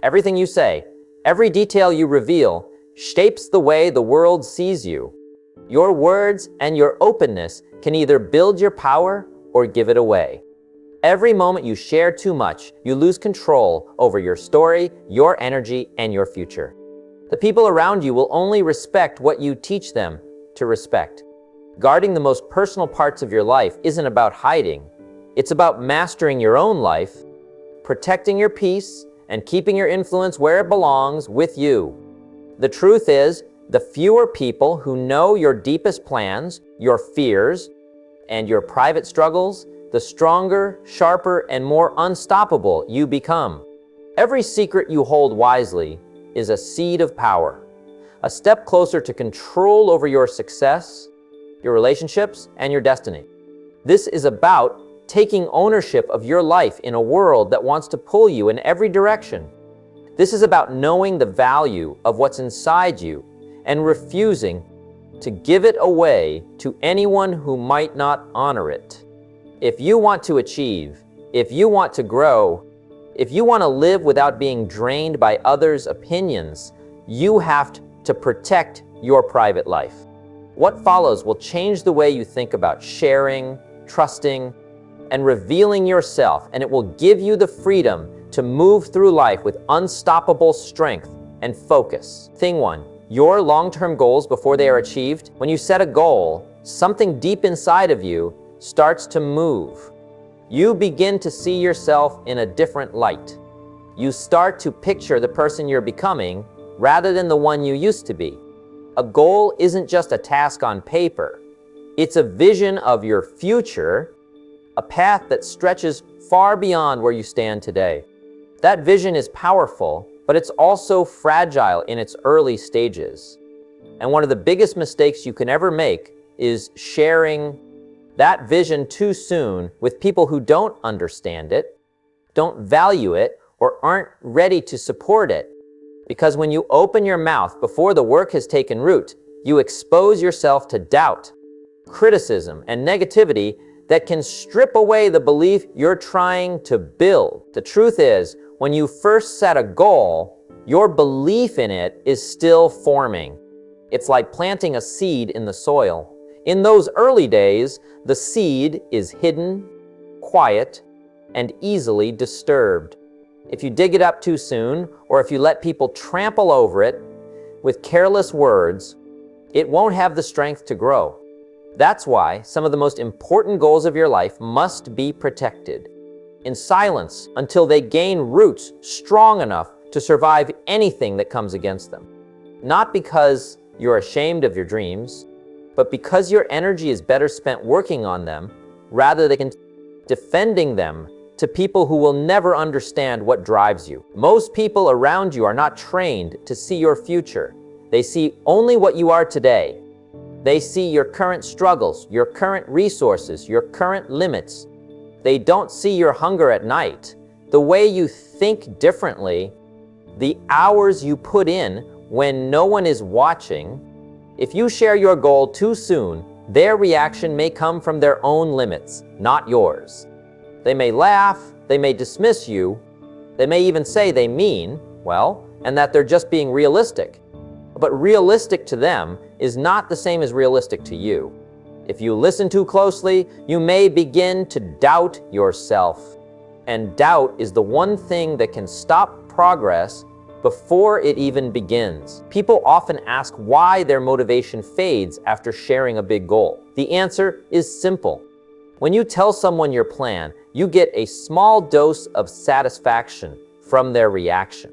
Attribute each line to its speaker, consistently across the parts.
Speaker 1: everything you say, every detail you reveal, shapes the way the world sees you. Your words and your openness can either build your power or give it away. Every moment you share too much, you lose control over your story, your energy, and your future. The people around you will only respect what you teach them to respect. Guarding the most personal parts of your life isn't about hiding. It's about mastering your own life, protecting your peace, and keeping your influence where it belongs, with you. The truth is, the fewer people who know your deepest plans, your fears, and your private struggles, the stronger, sharper, and more unstoppable you become. Every secret you hold wisely is a seed of power, a step closer to control over your success, your relationships, and your destiny. This is about taking ownership of your life in a world that wants to pull you in every direction. This is about knowing the value of what's inside you and refusing to give it away to anyone who might not honor it. If you want to achieve, if you want to grow, if you want to live without being drained by others' opinions, you have to protect your private life. What follows will change the way you think about sharing, trusting, and revealing yourself, and it will give you the freedom to move through life with unstoppable strength and focus. Thing 1, your long-term goals before they are achieved. When you set a goal, something deep inside of you starts to move. You begin to see yourself in a different light. You start to picture the person you're becoming rather than the one you used to be. A goal isn't just a task on paper. It's a vision of your future, a path that stretches far beyond where you stand today. That vision is powerful, but it's also fragile in its early stages. And one of the biggest mistakes you can ever make is sharing that vision too soon with people who don't understand it, don't value it, or aren't ready to support it. Because when you open your mouth before the work has taken root, you expose yourself to doubt, criticism, and negativity that can strip away the belief you're trying to build. The truth is, when you first set a goal, your belief in it is still forming. It's like planting a seed in the soil. In those early days, the seed is hidden, quiet, and easily disturbed. If you dig it up too soon, or if you let people trample over it with careless words, it won't have the strength to grow. That's why some of the most important goals of your life must be protected in silence until they gain roots strong enough to survive anything that comes against them. Not because you're ashamed of your dreams, but because your energy is better spent working on them rather than defending them to people who will never understand what drives you. Most people around you are not trained to see your future. They see only what you are today. They see your current struggles, your current resources, your current limits. They don't see your hunger at night, the way you think differently, the hours you put in when no one is watching. If you share your goal too soon, their reaction may come from their own limits, not yours. They may laugh, they may dismiss you, they may even say they mean well, and that they're just being realistic. But realistic to them is not the same as realistic to you. If you listen too closely, you may begin to doubt yourself. And doubt is the one thing that can stop progress before it even begins. People often ask why their motivation fades after sharing a big goal. The answer is simple. When you tell someone your plan, you get a small dose of satisfaction from their reaction.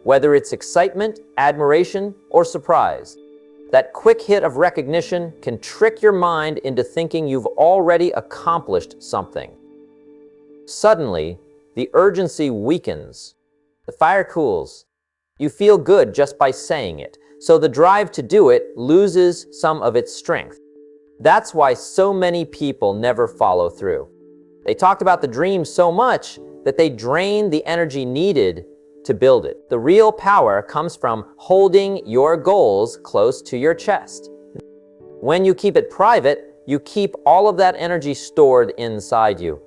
Speaker 1: Whether it's excitement, admiration, or surprise, that quick hit of recognition can trick your mind into thinking you've already accomplished something. Suddenly, the urgency weakens. The fire cools. You feel good just by saying it, so the drive to do it loses some of its strength. That's why so many people never follow through. They talked about the dream so much that they drained the energy needed to build it. The real power comes from holding your goals close to your chest. When you keep it private, you keep all of that energy stored inside you.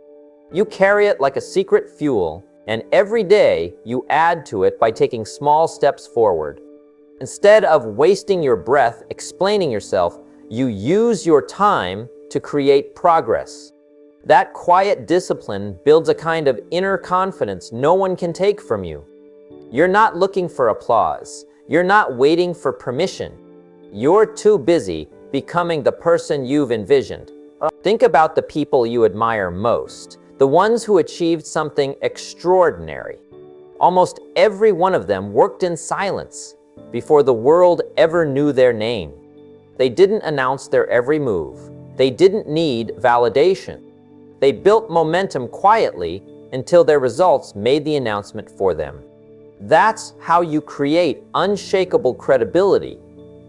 Speaker 1: You carry it like a secret fuel, And every day, you add to it by taking small steps forward. Instead of wasting your breath explaining yourself, you use your time to create progress. That quiet discipline builds a kind of inner confidence no one can take from you. You're not looking for applause. You're not waiting for permission. You're too busy becoming the person you've envisioned. Think about the people you admire most, the ones who achieved something extraordinary. Almost every one of them worked in silence before the world ever knew their name. They didn't announce their every move. They didn't need validation. They built momentum quietly until their results made the announcement for them. That's how you create unshakable credibility,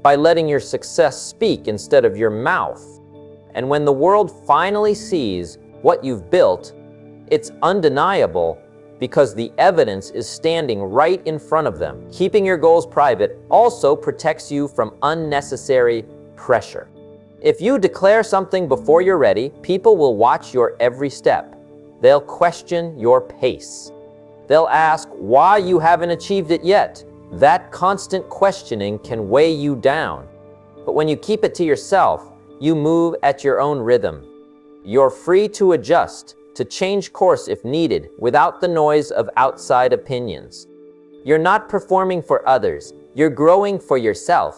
Speaker 1: by letting your success speak instead of your mouth. And when the world finally sees what you've built, it's undeniable because the evidence is standing right in front of them. Keeping your goals private also protects you from unnecessary pressure. If you declare something before you're ready, people will watch your every step. They'll question your pace. They'll ask why you haven't achieved it yet. That constant questioning can weigh you down. But when you keep it to yourself, you move at your own rhythm. You're free to adjust, to change course if needed, without the noise of outside opinions. You're not performing for others, you're growing for yourself.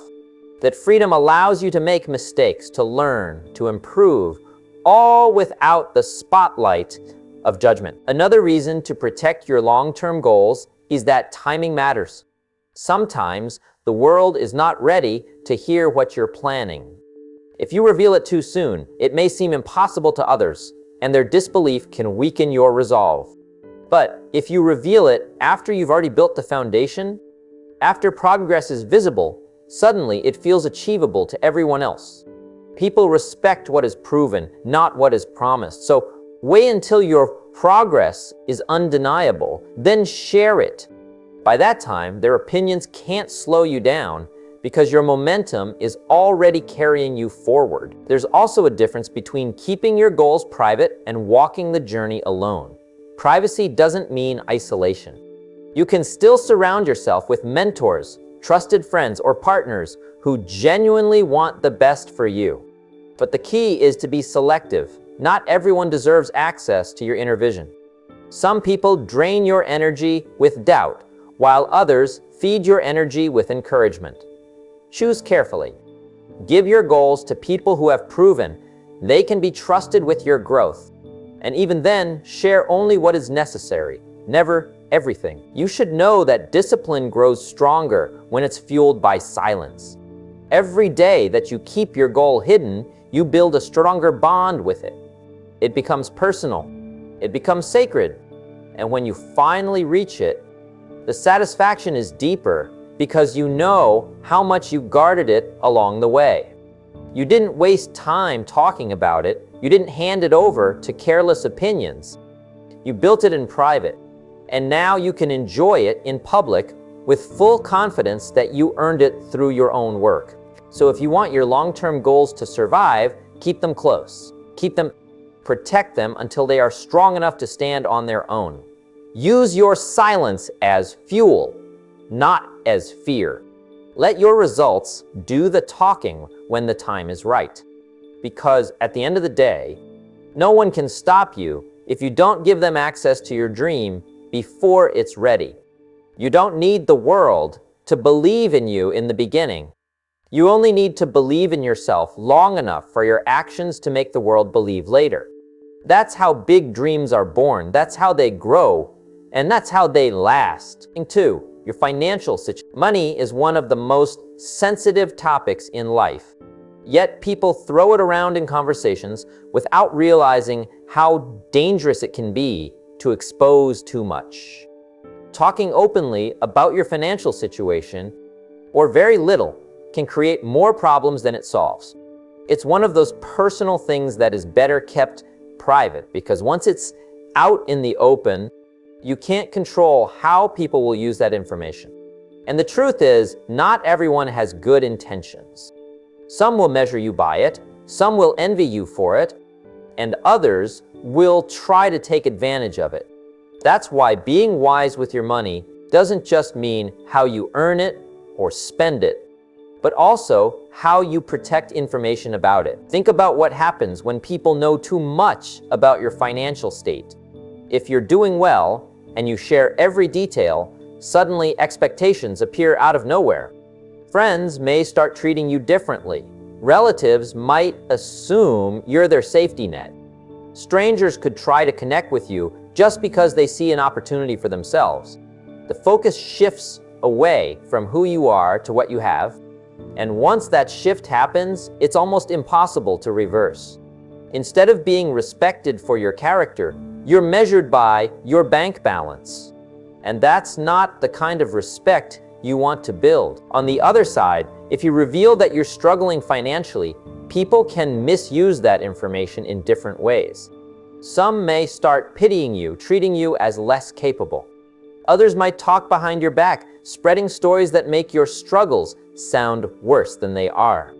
Speaker 1: That freedom allows you to make mistakes, to learn, to improve, all without the spotlight of judgment. Another reason to protect your long-term goals is that timing matters. Sometimes the world is not ready to hear what you're planning. If you reveal it too soon, it may seem impossible to others, and their disbelief can weaken your resolve. But if you reveal it after you've already built the foundation, after progress is visible, suddenly it feels achievable to everyone else. People respect what is proven, not what is promised. So wait until your progress is undeniable, then share it. By that time, their opinions can't slow you down because your momentum is already carrying you forward. There's also a difference between keeping your goals private and walking the journey alone. Privacy doesn't mean isolation. You can still surround yourself with mentors, trusted friends, or partners who genuinely want the best for you. But the key is to be selective. Not everyone deserves access to your inner vision. Some people drain your energy with doubt, while others feed your energy with encouragement. Choose carefully. Give your goals to people who have proven they can be trusted with your growth. And even then, share only what is necessary, never everything. You should know that discipline grows stronger when it's fueled by silence. Every day that you keep your goal hidden, you build a stronger bond with it. It becomes personal. It becomes sacred. And when you finally reach it, the satisfaction is deeper because you know how much you guarded it along the way. You didn't waste time talking about it. You didn't hand it over to careless opinions. You built it in private, and now you can enjoy it in public with full confidence that you earned it through your own work. So if you want your long-term goals to survive, keep them close. Protect them until they are strong enough to stand on their own. Use your silence as fuel, not as fear. Let your results do the talking when the time is right. Because at the end of the day, no one can stop you if you don't give them access to your dream before it's ready. You don't need the world to believe in you in the beginning. You only need to believe in yourself long enough for your actions to make the world believe later. That's how big dreams are born. That's how they grow. And that's how they last. Two, your financial situation. Money is one of the most sensitive topics in life. Yet people throw it around in conversations without realizing how dangerous it can be to expose too much. Talking openly about your financial situation, or very little, can create more problems than it solves. It's one of those personal things that is better kept private, because once it's out in the open, you can't control how people will use that information. And the truth is, not everyone has good intentions. Some will measure you by it, some will envy you for it, and others will try to take advantage of it. That's why being wise with your money doesn't just mean how you earn it or spend it, but also how you protect information about it. Think about what happens when people know too much about your financial state. If you're doing well and you share every detail, suddenly expectations appear out of nowhere. Friends may start treating you differently. Relatives might assume you're their safety net. Strangers could try to connect with you just because they see an opportunity for themselves. The focus shifts away from who you are to what you have, and once that shift happens, it's almost impossible to reverse. Instead of being respected for your character, you're measured by your bank balance. And that's not the kind of respect you want to build. On the other side, if you reveal that you're struggling financially, people can misuse that information in different ways. Some may start pitying you, treating you as less capable. Others might talk behind your back, spreading stories that make your struggles sound worse than they are.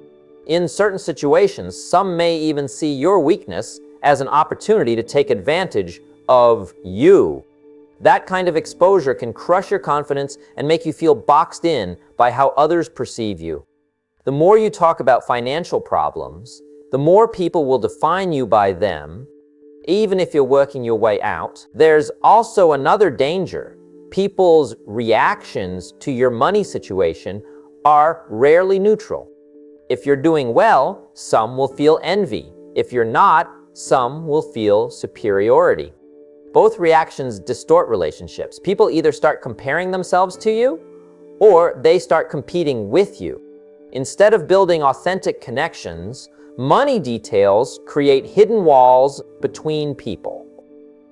Speaker 1: In certain situations, some may even see your weakness as an opportunity to take advantage of you. That kind of exposure can crush your confidence and make you feel boxed in by how others perceive you. The more you talk about financial problems, the more people will define you by them, even if you're working your way out. There's also another danger. People's reactions to your money situation are rarely neutral. If you're doing well, some will feel envy. If you're not, some will feel superiority. Both reactions distort relationships. People either start comparing themselves to you, or they start competing with you. Instead of building authentic connections, money details create hidden walls between people.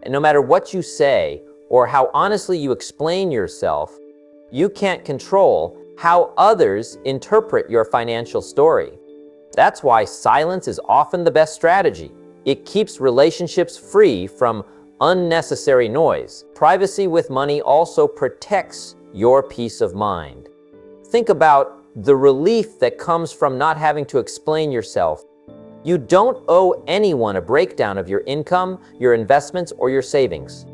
Speaker 1: And no matter what you say, or how honestly you explain yourself, you can't control how others interpret your financial story. That's why silence is often the best strategy. It keeps relationships free from unnecessary noise. Privacy with money also protects your peace of mind. Think about the relief that comes from not having to explain yourself. You don't owe anyone a breakdown of your income, your investments, or your savings.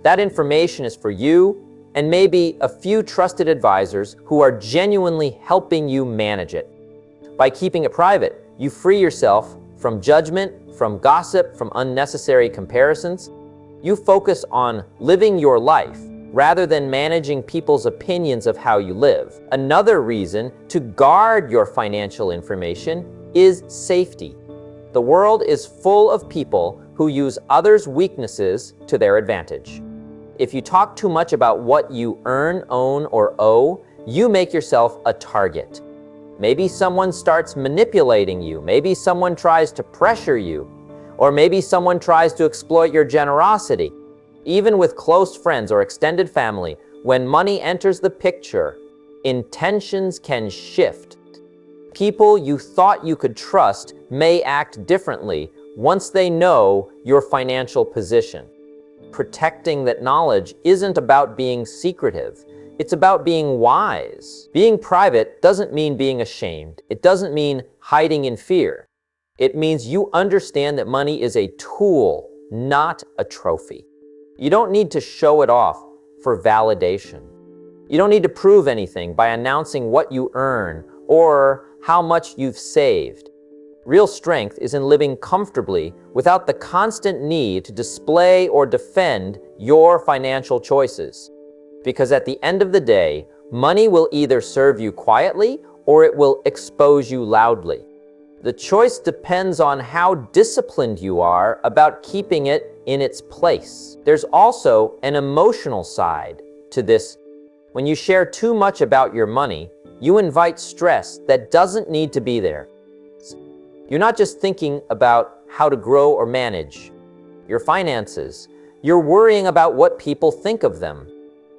Speaker 1: That information is for you and maybe a few trusted advisors who are genuinely helping you manage it. By keeping it private, you free yourself from judgment, from gossip, from unnecessary comparisons. You focus on living your life rather than managing people's opinions of how you live. Another reason to guard your financial information is safety. The world is full of people who use others' weaknesses to their advantage. If you talk too much about what you earn, own, or owe, you make yourself a target. Maybe someone starts manipulating you. Maybe someone tries to pressure you. Or maybe someone tries to exploit your generosity. Even with close friends or extended family, when money enters the picture, intentions can shift. People you thought you could trust may act differently once they know your financial position. Protecting that knowledge isn't about being secretive. It's about being wise. Being private doesn't mean being ashamed. It doesn't mean hiding in fear. It means you understand that money is a tool, not a trophy. You don't need to show it off for validation. You don't need to prove anything by announcing what you earn or how much you've saved. Real strength is in living comfortably without the constant need to display or defend your financial choices. Because at the end of the day, money will either serve you quietly or it will expose you loudly. The choice depends on how disciplined you are about keeping it in its place. There's also an emotional side to this. When you share too much about your money, you invite stress that doesn't need to be there. You're not just thinking about how to grow or manage your finances. You're worrying about what people think of them.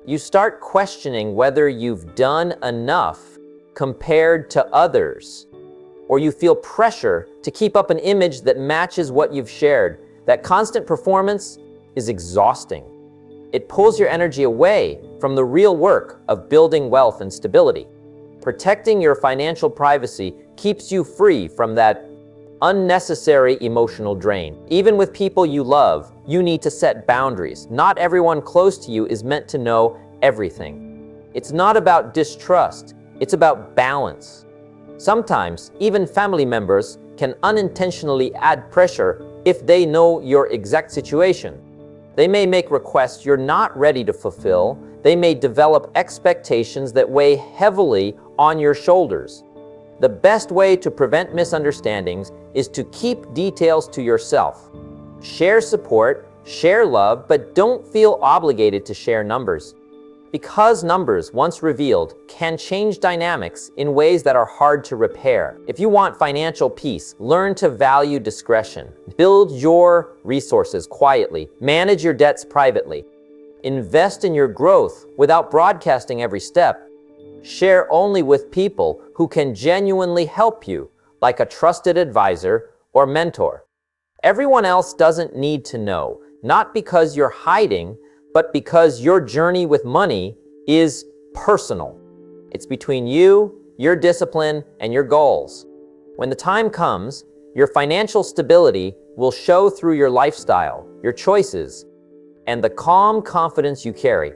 Speaker 1: You start questioning whether you've done enough compared to others, or you feel pressure to keep up an image that matches what you've shared. That constant performance is exhausting. It pulls your energy away from the real work of building wealth and stability. Protecting your financial privacy keeps you free from that Unnecessary emotional drain. Even with people you love, you need to set boundaries. Not everyone close to you is meant to know everything. It's not about distrust, it's about balance. Sometimes, even family members can unintentionally add pressure if they know your exact situation. They may make requests you're not ready to fulfill. They may develop expectations that weigh heavily on your shoulders. The best way to prevent misunderstandings is to keep details to yourself. Share support, share love, but don't feel obligated to share numbers. Because numbers, once revealed, can change dynamics in ways that are hard to repair. If you want financial peace, learn to value discretion. Build your resources quietly. Manage your debts privately. Invest in your growth without broadcasting every step. Share only with people who can genuinely help you, like a trusted advisor or mentor. Everyone else doesn't need to know, not because you're hiding, but because your journey with money is personal. It's between you, your discipline, and your goals. When the time comes, your financial stability will show through your lifestyle, your choices, and the calm confidence you carry,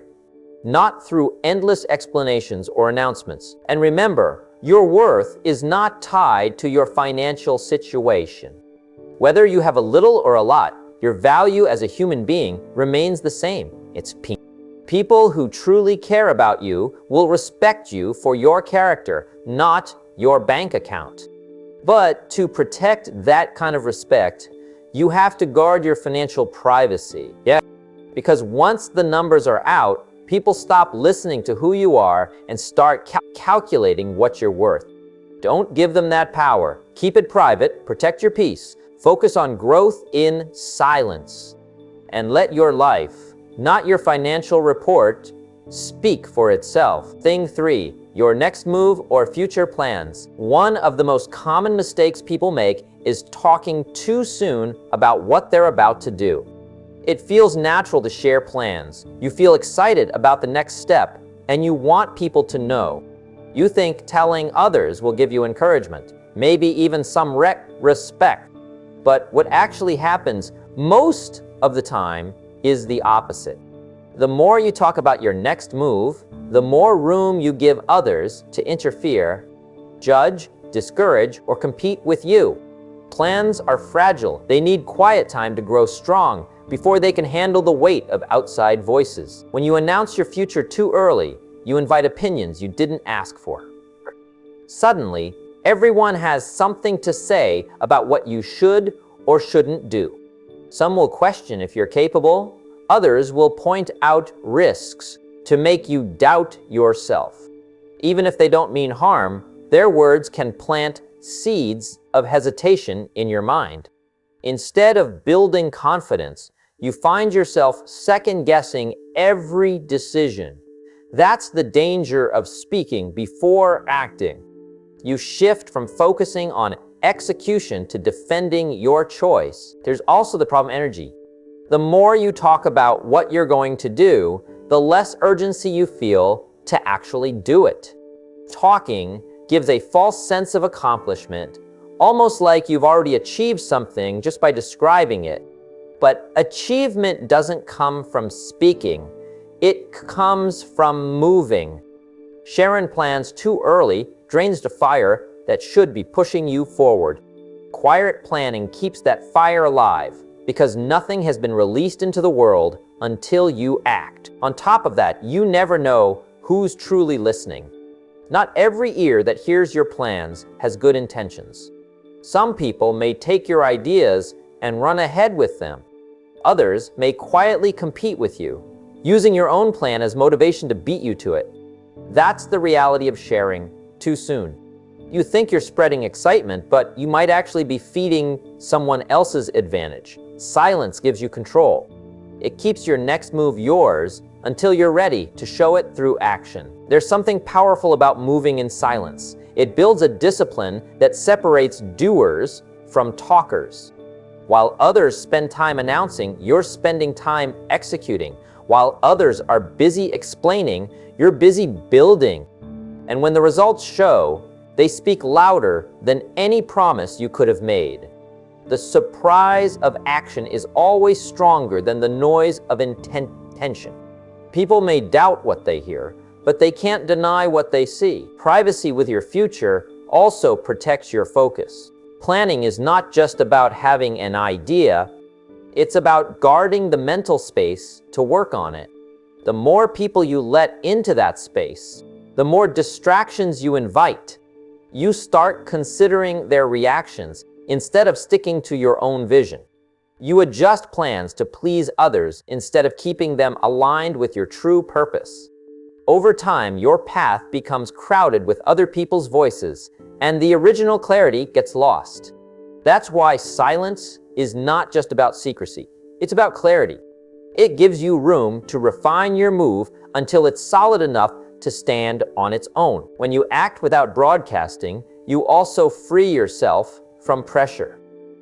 Speaker 1: not through endless explanations or announcements. And remember, your worth is not tied to your financial situation. Whether you have a little or a lot, your value as a human being remains the same. It's peace. People who truly care about you will respect you for your character, not your bank account. But to protect that kind of respect, you have to guard your financial privacy. Yeah, because once the numbers are out, people stop listening to who you are and start calculating what you're worth. Don't give them that power. Keep it private, protect your peace, focus on growth in silence, and let your life, not your financial report, speak for itself. Thing 3, your next move or future plans. One of the most common mistakes people make is talking too soon about what they're about to do. It feels natural to share plans. You feel excited about the next step, and you want people to know. You think telling others will give you encouragement, maybe even some respect. But what actually happens most of the time is the opposite. The more you talk about your next move, the more room you give others to interfere, judge, discourage, or compete with you. Plans are fragile. They need quiet time to grow strong before they can handle the weight of outside voices. When you announce your future too early, you invite opinions you didn't ask for. Suddenly, everyone has something to say about what you should or shouldn't do. Some will question if you're capable. Others will point out risks to make you doubt yourself. Even if they don't mean harm, their words can plant seeds of hesitation in your mind. Instead of building confidence, you find yourself second-guessing every decision. That's the danger of speaking before acting. You shift from focusing on execution to defending your choice. There's also the problem energy. The more you talk about what you're going to do, the less urgency you feel to actually do it. Talking gives a false sense of accomplishment, almost like you've already achieved something just by describing it. But achievement doesn't come from speaking. It comes from moving. Sharing plans too early drains the fire that should be pushing you forward. Quiet planning keeps that fire alive because nothing has been released into the world until you act. On top of that, you never know who's truly listening. Not every ear that hears your plans has good intentions. Some people may take your ideas and run ahead with them. Others may quietly compete with you, using your own plan as motivation to beat you to it. That's the reality of sharing too soon. You think you're spreading excitement, but you might actually be feeding someone else's advantage. Silence gives you control. It keeps your next move yours until you're ready to show it through action. There's something powerful about moving in silence. It builds a discipline that separates doers from talkers. While others spend time announcing, you're spending time executing. While others are busy explaining, you're busy building. And when the results show, they speak louder than any promise you could have made. The surprise of action is always stronger than the noise of intention. People may doubt what they hear, but they can't deny what they see. Privacy with your future also protects your focus. Planning is not just about having an idea, it's about guarding the mental space to work on it. The more people you let into that space, the more distractions you invite. You start considering their reactions instead of sticking to your own vision. You adjust plans to please others instead of keeping them aligned with your true purpose. Over time, your path becomes crowded with other people's voices, and the original clarity gets lost. That's why silence is not just about secrecy. It's about clarity. It gives you room to refine your move until it's solid enough to stand on its own. When you act without broadcasting, you also free yourself from pressure.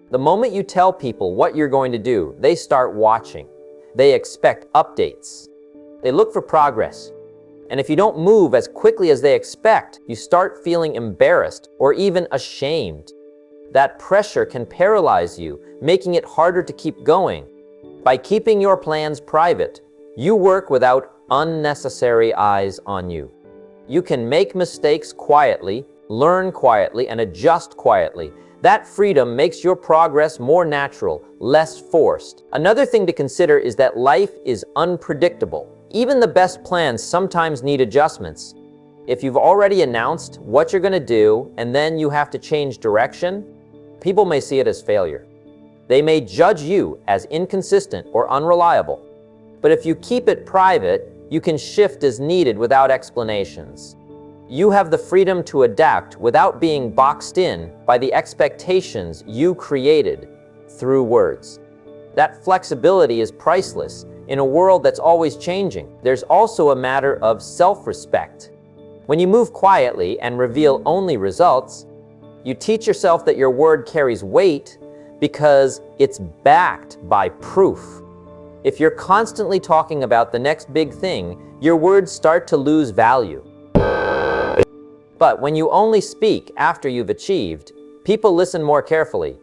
Speaker 1: The moment you tell people what you're going to do, they start watching. They expect updates. They look for progress. And if you don't move as quickly as they expect, you start feeling embarrassed or even ashamed. That pressure can paralyze you, making it harder to keep going. By keeping your plans private, you work without unnecessary eyes on you. You can make mistakes quietly, learn quietly, and adjust quietly. That freedom makes your progress more natural, less forced. Another thing to consider is that life is unpredictable. Even the best plans sometimes need adjustments. If you've already announced what you're going to do and then you have to change direction, people may see it as failure. They may judge you as inconsistent or unreliable. But if you keep it private, you can shift as needed without explanations. You have the freedom to adapt without being boxed in by the expectations you created through words. That flexibility is priceless in a world that's always changing. There's also a matter of self-respect. When you move quietly and reveal only results, you teach yourself that your word carries weight because it's backed by proof. If you're constantly talking about the next big thing, your words start to lose value. But when you only speak after you've achieved, people listen more carefully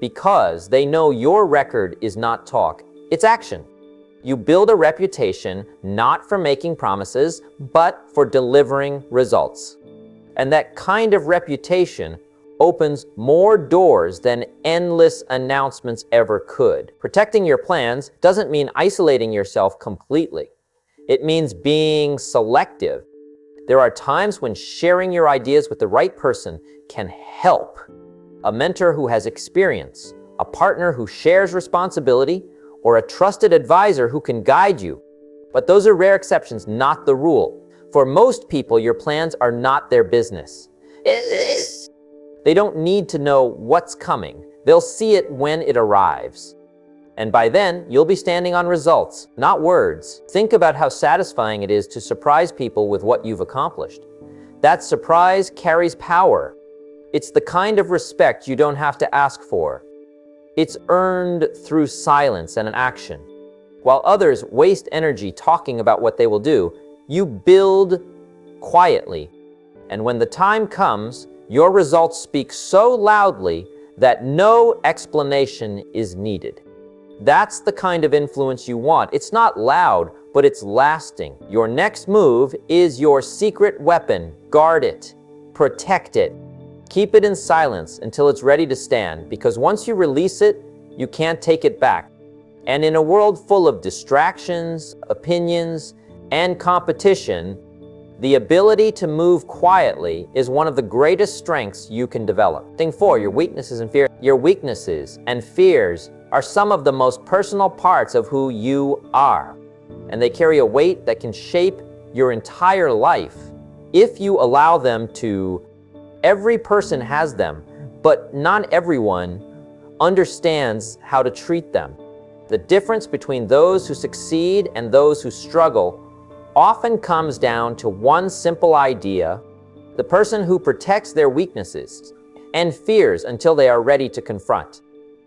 Speaker 1: because they know your record is not talk, it's action. You build a reputation not for making promises, but for delivering results. And that kind of reputation opens more doors than endless announcements ever could. Protecting your plans doesn't mean isolating yourself completely. It means being selective. There are times when sharing your ideas with the right person can help. A mentor who has experience, a partner who shares responsibility, or a trusted advisor who can guide you. But those are rare exceptions, not the rule. For most people, your plans are not their business. They don't need to know what's coming. They'll see it when it arrives. And by then, you'll be standing on results, not words. Think about how satisfying it is to surprise people with what you've accomplished. That surprise carries power. It's the kind of respect you don't have to ask for. It's earned through silence and an action. While others waste energy talking about what they will do, you build quietly. And when the time comes, your results speak so loudly that no explanation is needed. That's the kind of influence you want. It's not loud, but it's lasting. Your next move is your secret weapon. Guard it. Protect it. Keep it in silence until it's ready to stand, because once you release it, you can't take it back. And in a world full of distractions, opinions, and competition, the ability to move quietly is one of the greatest strengths you can develop. Thing 4, your weaknesses and fears. Your weaknesses and fears are some of the most personal parts of who you are, and they carry a weight that can shape your entire life if you allow them to. Every person has them, but not everyone understands how to treat them. The difference between those who succeed and those who struggle often comes down to one simple idea: the person who protects their weaknesses and fears until they are ready to confront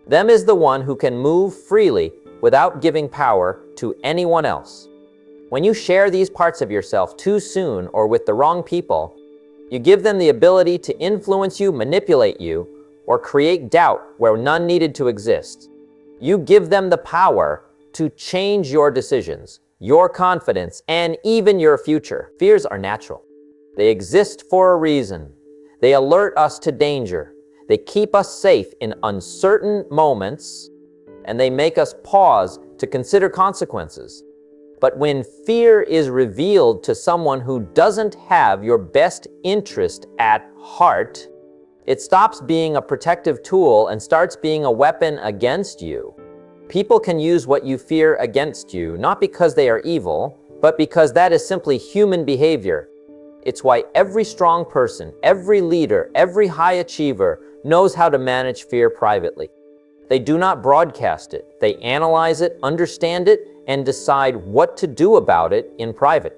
Speaker 1: them is the one who can move freely without giving power to anyone else. When you share these parts of yourself too soon or with the wrong people, you give them the ability to influence you, manipulate you, or create doubt where none needed to exist. You give them the power to change your decisions, your confidence, and even your future. Fears are natural. They exist for a reason. They alert us to danger. They keep us safe in uncertain moments, and they make us pause to consider consequences. But when fear is revealed to someone who doesn't have your best interest at heart, it stops being a protective tool and starts being a weapon against you. People can use what you fear against you, not because they are evil, but because that is simply human behavior. It's why every strong person, every leader, every high achiever knows how to manage fear privately. They do not broadcast it. They analyze it, understand it, and decide what to do about it in private.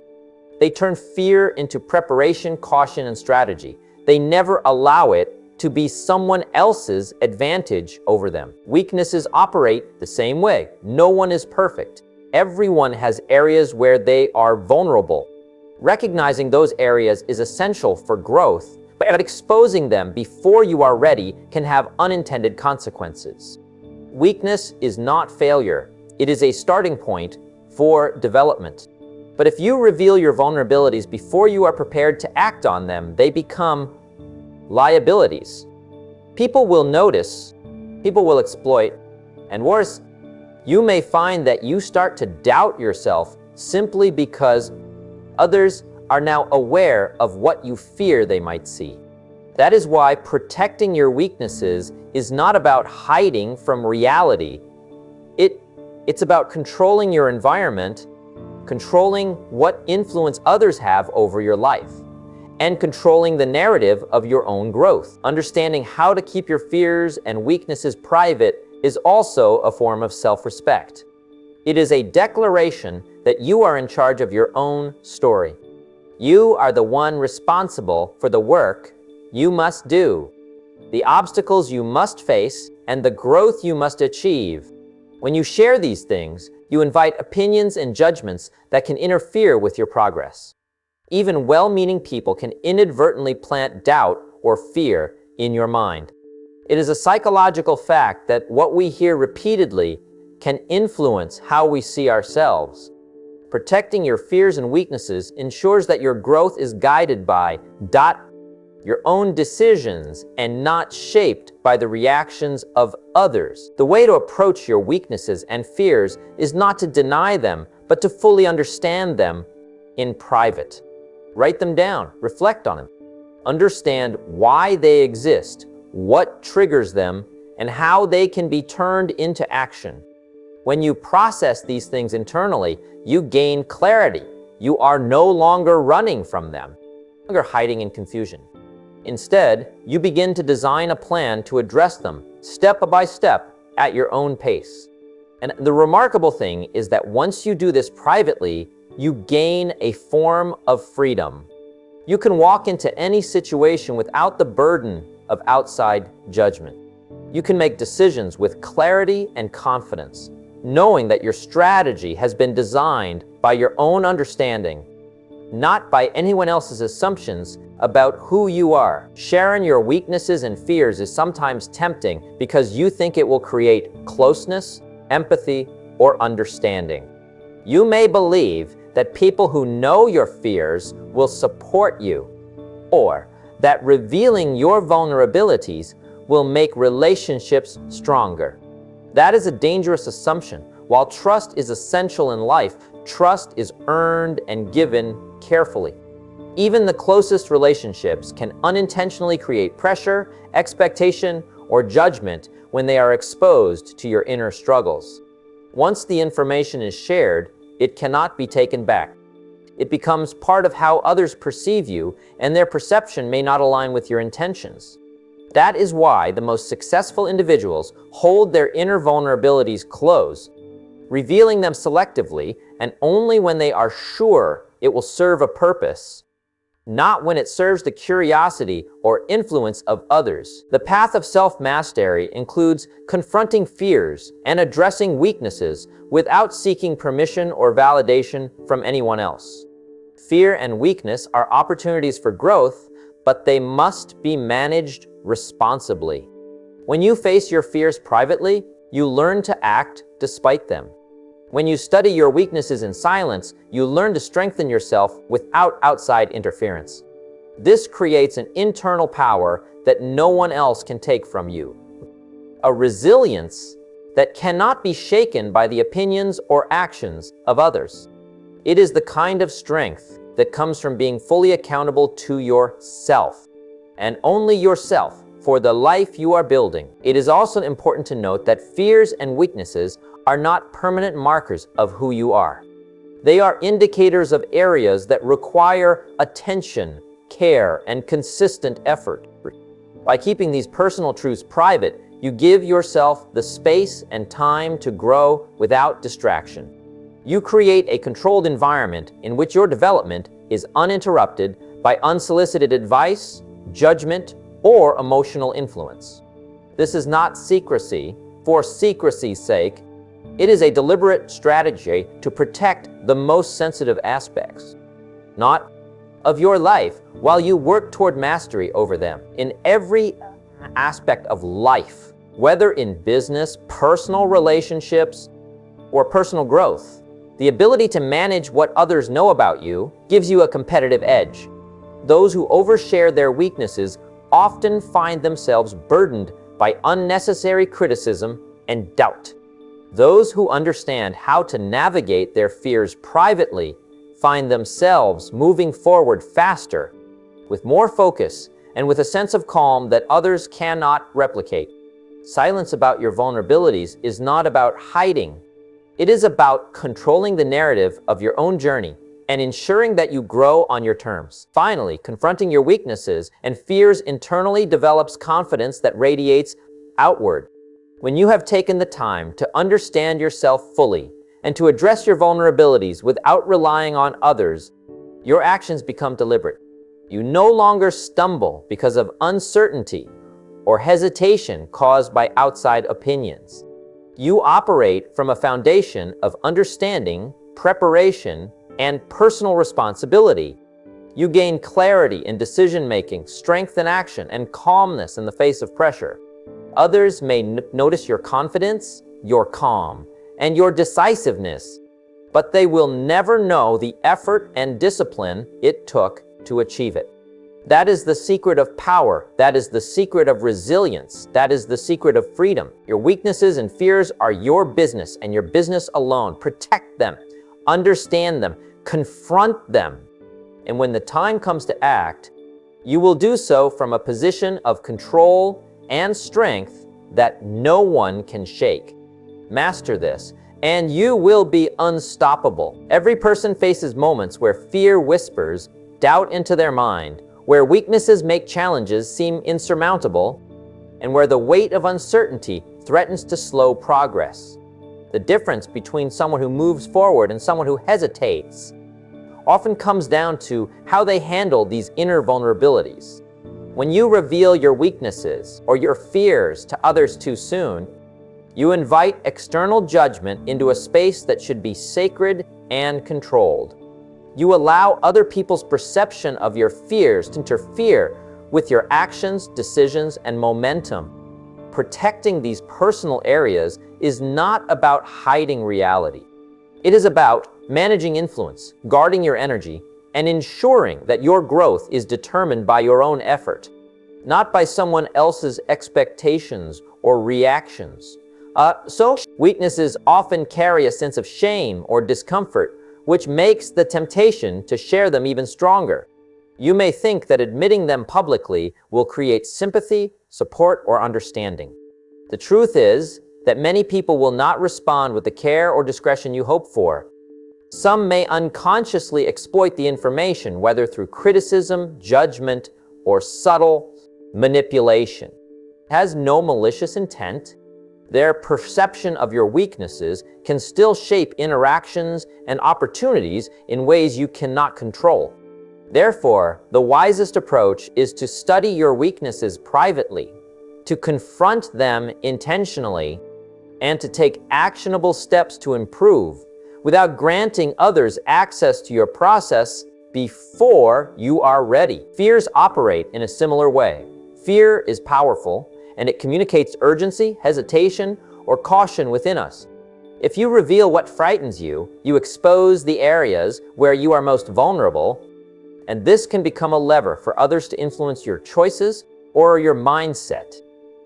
Speaker 1: They turn fear into preparation, caution, and strategy. They never allow it to be someone else's advantage over them. Weaknesses operate the same way. No one is perfect. Everyone has areas where they are vulnerable. Recognizing those areas is essential for growth, but exposing them before you are ready can have unintended consequences. Weakness is not failure. It is a starting point for development. But if you reveal your vulnerabilities before you are prepared to act on them, they become liabilities. People will notice, people will exploit, and worse, you may find that you start to doubt yourself simply because others are now aware of what you fear they might see. That is why protecting your weaknesses is not about hiding from reality. It's about controlling your environment, controlling what influence others have over your life, and controlling the narrative of your own growth. Understanding how to keep your fears and weaknesses private is also a form of self-respect. It is a declaration that you are in charge of your own story. You are the one responsible for the work you must do, the obstacles you must face, and the growth you must achieve. When you share these things, you invite opinions and judgments that can interfere with your progress. Even well-meaning people can inadvertently plant doubt or fear in your mind. It is a psychological fact that what we hear repeatedly can influence how we see ourselves. Protecting your fears and weaknesses ensures that your growth is guided by your own decisions and not shaped by the reactions of others. The way to approach your weaknesses and fears is not to deny them, but to fully understand them in private. Write them down, reflect on them. Understand why they exist, what triggers them, and how they can be turned into action. When you process these things internally, you gain clarity. You are no longer running from them, no longer hiding in confusion. Instead, you begin to design a plan to address them step by step at your own pace. And the remarkable thing is that once you do this privately, you gain a form of freedom. You can walk into any situation without the burden of outside judgment. You can make decisions with clarity and confidence, knowing that your strategy has been designed by your own understanding, not by anyone else's assumptions about who you are. Sharing your weaknesses and fears is sometimes tempting because you think it will create closeness, empathy, or understanding. You may believe that people who know your fears will support you, or that revealing your vulnerabilities will make relationships stronger. That is a dangerous assumption. While trust is essential in life, trust is earned and given carefully. Even the closest relationships can unintentionally create pressure, expectation, or judgment when they are exposed to your inner struggles. Once the information is shared, it cannot be taken back. It becomes part of how others perceive you, and their perception may not align with your intentions. That is why the most successful individuals hold their inner vulnerabilities close, revealing them selectively and only when they are sure it will serve a purpose, not when it serves the curiosity or influence of others. The path of self-mastery includes confronting fears and addressing weaknesses without seeking permission or validation from anyone else. Fear and weakness are opportunities for growth, but they must be managed responsibly. When you face your fears privately, you learn to act despite them. When you study your weaknesses in silence, you learn to strengthen yourself without outside interference. This creates an internal power that no one else can take from you. A resilience that cannot be shaken by the opinions or actions of others. It is the kind of strength that comes from being fully accountable to yourself, and only yourself, for the life you are building. It is also important to note that fears and weaknesses are not permanent markers of who you are. They are indicators of areas that require attention, care, and consistent effort. By keeping these personal truths private, you give yourself the space and time to grow without distraction. You create a controlled environment in which your development is uninterrupted by unsolicited advice, judgment, or emotional influence. This is not secrecy for secrecy's sake. It is a deliberate strategy to protect the most sensitive aspects, not of your life, while you work toward mastery over them. In every aspect of life, whether in business, personal relationships, or personal growth, the ability to manage what others know about you gives you a competitive edge. Those who overshare their weaknesses often find themselves burdened by unnecessary criticism and doubt. Those who understand how to navigate their fears privately find themselves moving forward faster, with more focus, and with a sense of calm that others cannot replicate. Silence about your vulnerabilities is not about hiding. It is about controlling the narrative of your own journey and ensuring that you grow on your terms. Finally, confronting your weaknesses and fears internally develops confidence that radiates outward. When you have taken the time to understand yourself fully and to address your vulnerabilities without relying on others, your actions become deliberate. You no longer stumble because of uncertainty or hesitation caused by outside opinions. You operate from a foundation of understanding, preparation, and personal responsibility. You gain clarity in decision-making, strength in action, and calmness in the face of pressure. Others may notice your confidence, your calm, and your decisiveness, but they will never know the effort and discipline it took to achieve it. That is the secret of power. That is the secret of resilience. That is the secret of freedom. Your weaknesses and fears are your business and your business alone. Protect them, understand them, confront them. And when the time comes to act, you will do so from a position of control and strength that no one can shake. Master this, and you will be unstoppable. Every person faces moments where fear whispers doubt into their mind, where weaknesses make challenges seem insurmountable, and where the weight of uncertainty threatens to slow progress. The difference between someone who moves forward and someone who hesitates often comes down to how they handle these inner vulnerabilities. When you reveal your weaknesses or your fears to others too soon, you invite external judgment into a space that should be sacred and controlled. You allow other people's perception of your fears to interfere with your actions, decisions, and momentum. Protecting these personal areas is not about hiding reality. It is about managing influence, guarding your energy, and ensuring that your growth is determined by your own effort, not by someone else's expectations or reactions. So weaknesses often carry a sense of shame or discomfort, which makes the temptation to share them even stronger. You may think that admitting them publicly will create sympathy, support, or understanding. The truth is that many people will not respond with the care or discretion you hope for. Some may unconsciously exploit the information, whether through criticism, judgment, or subtle manipulation. It has no malicious intent. Their perception of your weaknesses can still shape interactions and opportunities in ways you cannot control. Therefore, the wisest approach is to study your weaknesses privately, to confront them intentionally, and to take actionable steps to improve, without granting others access to your process before you are ready. Fears operate in a similar way. Fear is powerful, and it communicates urgency, hesitation, or caution within us. If you reveal what frightens you, you expose the areas where you are most vulnerable, and this can become a lever for others to influence your choices or your mindset.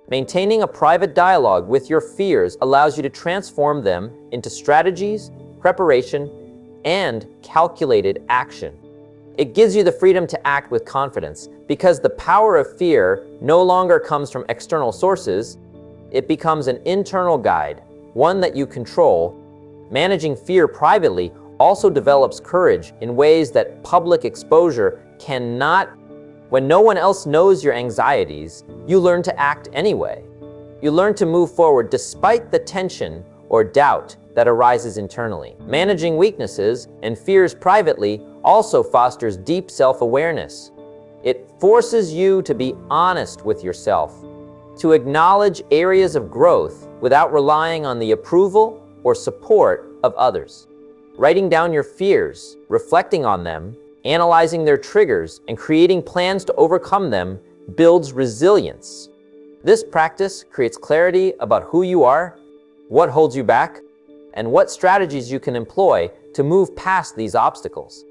Speaker 1: Maintaining a private dialogue with your fears allows you to transform them into strategies, preparation, and calculated action. It gives you the freedom to act with confidence because the power of fear no longer comes from external sources. It becomes an internal guide, one that you control. Managing fear privately also develops courage in ways that public exposure cannot. When no one else knows your anxieties, you learn to act anyway. You learn to move forward despite the tension or doubt that arises internally. Managing weaknesses and fears privately also fosters deep self-awareness. It forces you to be honest with yourself, to acknowledge areas of growth without relying on the approval or support of others. Writing down your fears, reflecting on them, analyzing their triggers, and creating plans to overcome them builds resilience. This practice creates clarity about who you are, what holds you back, and what strategies you can employ to move past these obstacles.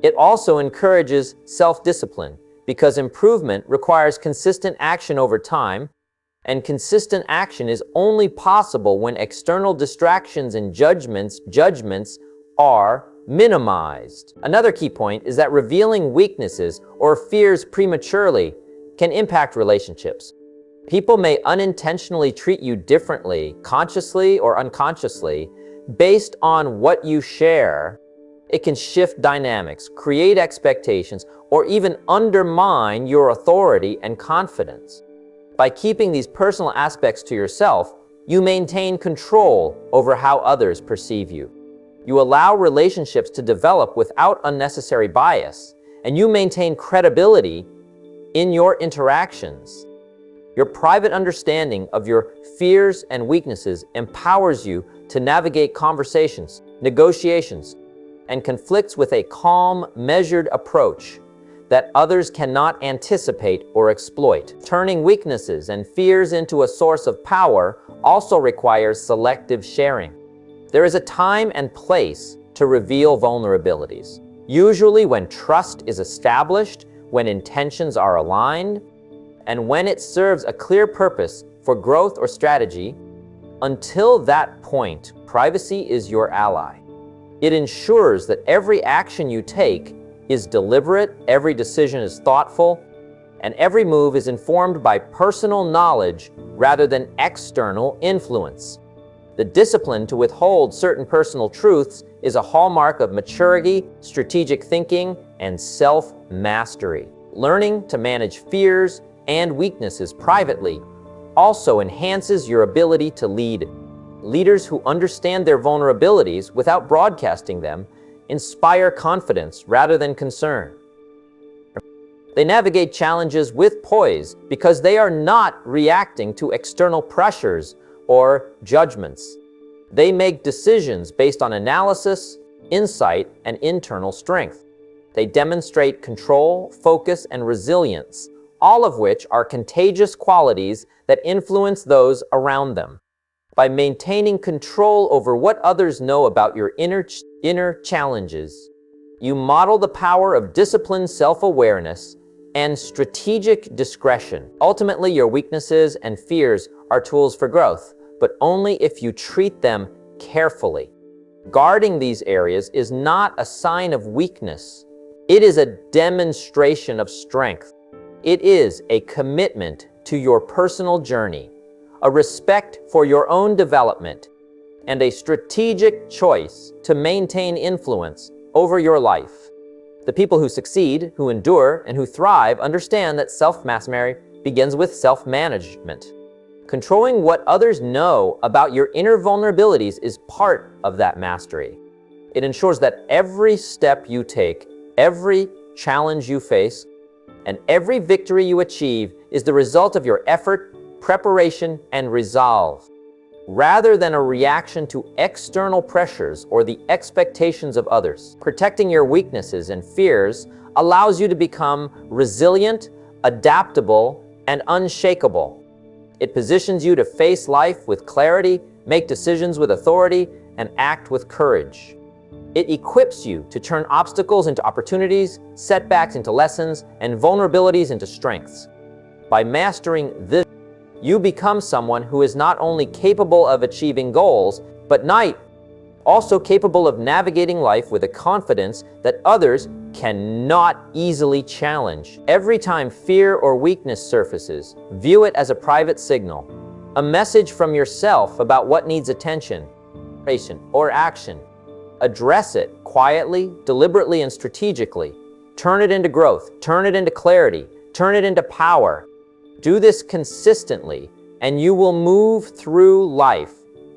Speaker 1: It also encourages self-discipline because improvement requires consistent action over time, and consistent action is only possible when external distractions and judgments are minimized. Another key point is that revealing weaknesses or fears prematurely can impact relationships. People may unintentionally treat you differently, consciously or unconsciously, based on what you share. It can shift dynamics, create expectations, or even undermine your authority and confidence. By keeping these personal aspects to yourself, you maintain control over how others perceive you. You allow relationships to develop without unnecessary bias, and you maintain credibility in your interactions. Your private understanding of your fears and weaknesses empowers you to navigate conversations, negotiations, and conflicts with a calm, measured approach that others cannot anticipate or exploit. Turning weaknesses and fears into a source of power also requires selective sharing. There is a time and place to reveal vulnerabilities. Usually when trust is established, when intentions are aligned, and when it serves a clear purpose for growth or strategy. Until that point, privacy is your ally. It ensures that every action you take is deliberate, every decision is thoughtful, and every move is informed by personal knowledge rather than external influence. The discipline to withhold certain personal truths is a hallmark of maturity, strategic thinking, and self-mastery. Learning to manage fears and weaknesses privately also enhances your ability to lead. Leaders who understand their vulnerabilities without broadcasting them inspire confidence rather than concern. They navigate challenges with poise because they are not reacting to external pressures or judgments. They make decisions based on analysis, insight, and internal strength. They demonstrate control, focus, and resilience, all of which are contagious qualities that influence those around them. By maintaining control over what others know about your inner challenges, you model the power of disciplined self-awareness and strategic discretion. Ultimately, your weaknesses and fears are tools for growth, but only if you treat them carefully. Guarding these areas is not a sign of weakness. It is a demonstration of strength. It is a commitment to your personal journey, a respect for your own development, and a strategic choice to maintain influence over your life. The people who succeed, who endure, and who thrive understand that self-mastery begins with self-management. Controlling what others know about your inner vulnerabilities is part of that mastery. It ensures that every step you take, every challenge you face, and every victory you achieve is the result of your effort, preparation, and resolve, rather than a reaction to external pressures or the expectations of others. Protecting your weaknesses and fears allows you to become resilient, adaptable, and unshakable. It positions you to face life with clarity, make decisions with authority, and act with courage. It equips you to turn obstacles into opportunities, setbacks into lessons, and vulnerabilities into strengths. By mastering this, you become someone who is not only capable of achieving goals, but also capable of navigating life with a confidence that others cannot easily challenge. Every time fear or weakness surfaces, view it as a private signal, a message from yourself about what needs attention, or action. Address it quietly, deliberately, and strategically. Turn it into growth, turn it into clarity, turn it into power. Do this consistently, and you will move through life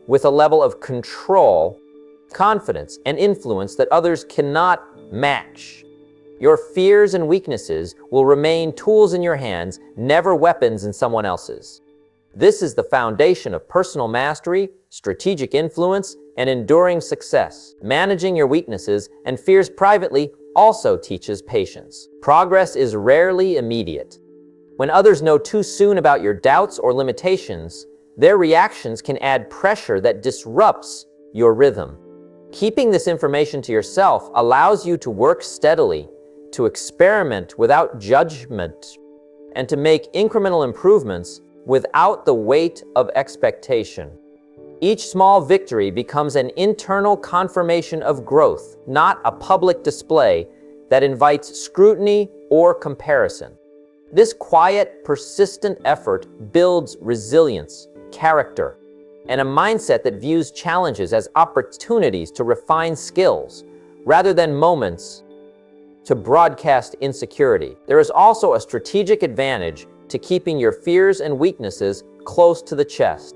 Speaker 1: with a level of control, confidence, and influence that others cannot match. Your fears and weaknesses will remain tools in your hands, never weapons in someone else's. This is the foundation of personal mastery, strategic influence, and enduring success. Managing your weaknesses and fears privately also teaches patience. Progress is rarely immediate. When others know too soon about your doubts or limitations, their reactions can add pressure that disrupts your rhythm. Keeping this information to yourself allows you to work steadily, to experiment without judgment, and to make incremental improvements without the weight of expectation. Each small victory becomes an internal confirmation of growth, not a public display that invites scrutiny or comparison. This quiet, persistent effort builds resilience, character, and a mindset that views challenges as opportunities to refine skills rather than moments to broadcast insecurity. There is also a strategic advantage to keeping your fears and weaknesses close to the chest.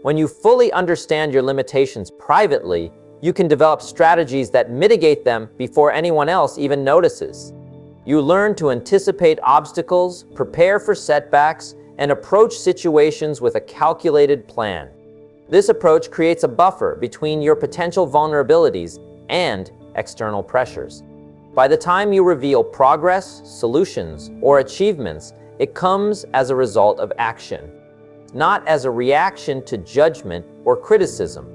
Speaker 1: When you fully understand your limitations privately, you can develop strategies that mitigate them before anyone else even notices. You learn to anticipate obstacles, prepare for setbacks, and approach situations with a calculated plan. This approach creates a buffer between your potential vulnerabilities and external pressures. By the time you reveal progress, solutions, or achievements, it comes as a result of action, not as a reaction to judgment or criticism.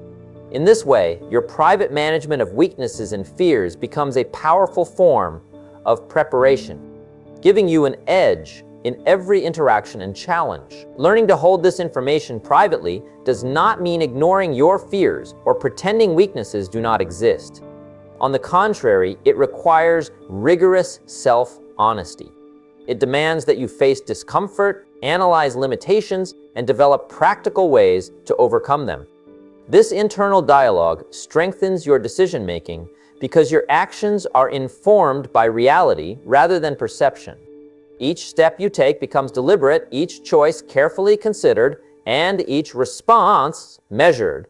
Speaker 1: In this way, your private management of weaknesses and fears becomes a powerful form of preparation, giving you an edge in every interaction and challenge. Learning to hold this information privately does not mean ignoring your fears or pretending weaknesses do not exist. On the contrary, it requires rigorous self-honesty. It demands that you face discomfort, analyze limitations, and develop practical ways to overcome them. This internal dialogue strengthens your decision-making because your actions are informed by reality rather than perception. Each step you take becomes deliberate, each choice carefully considered, and each response measured.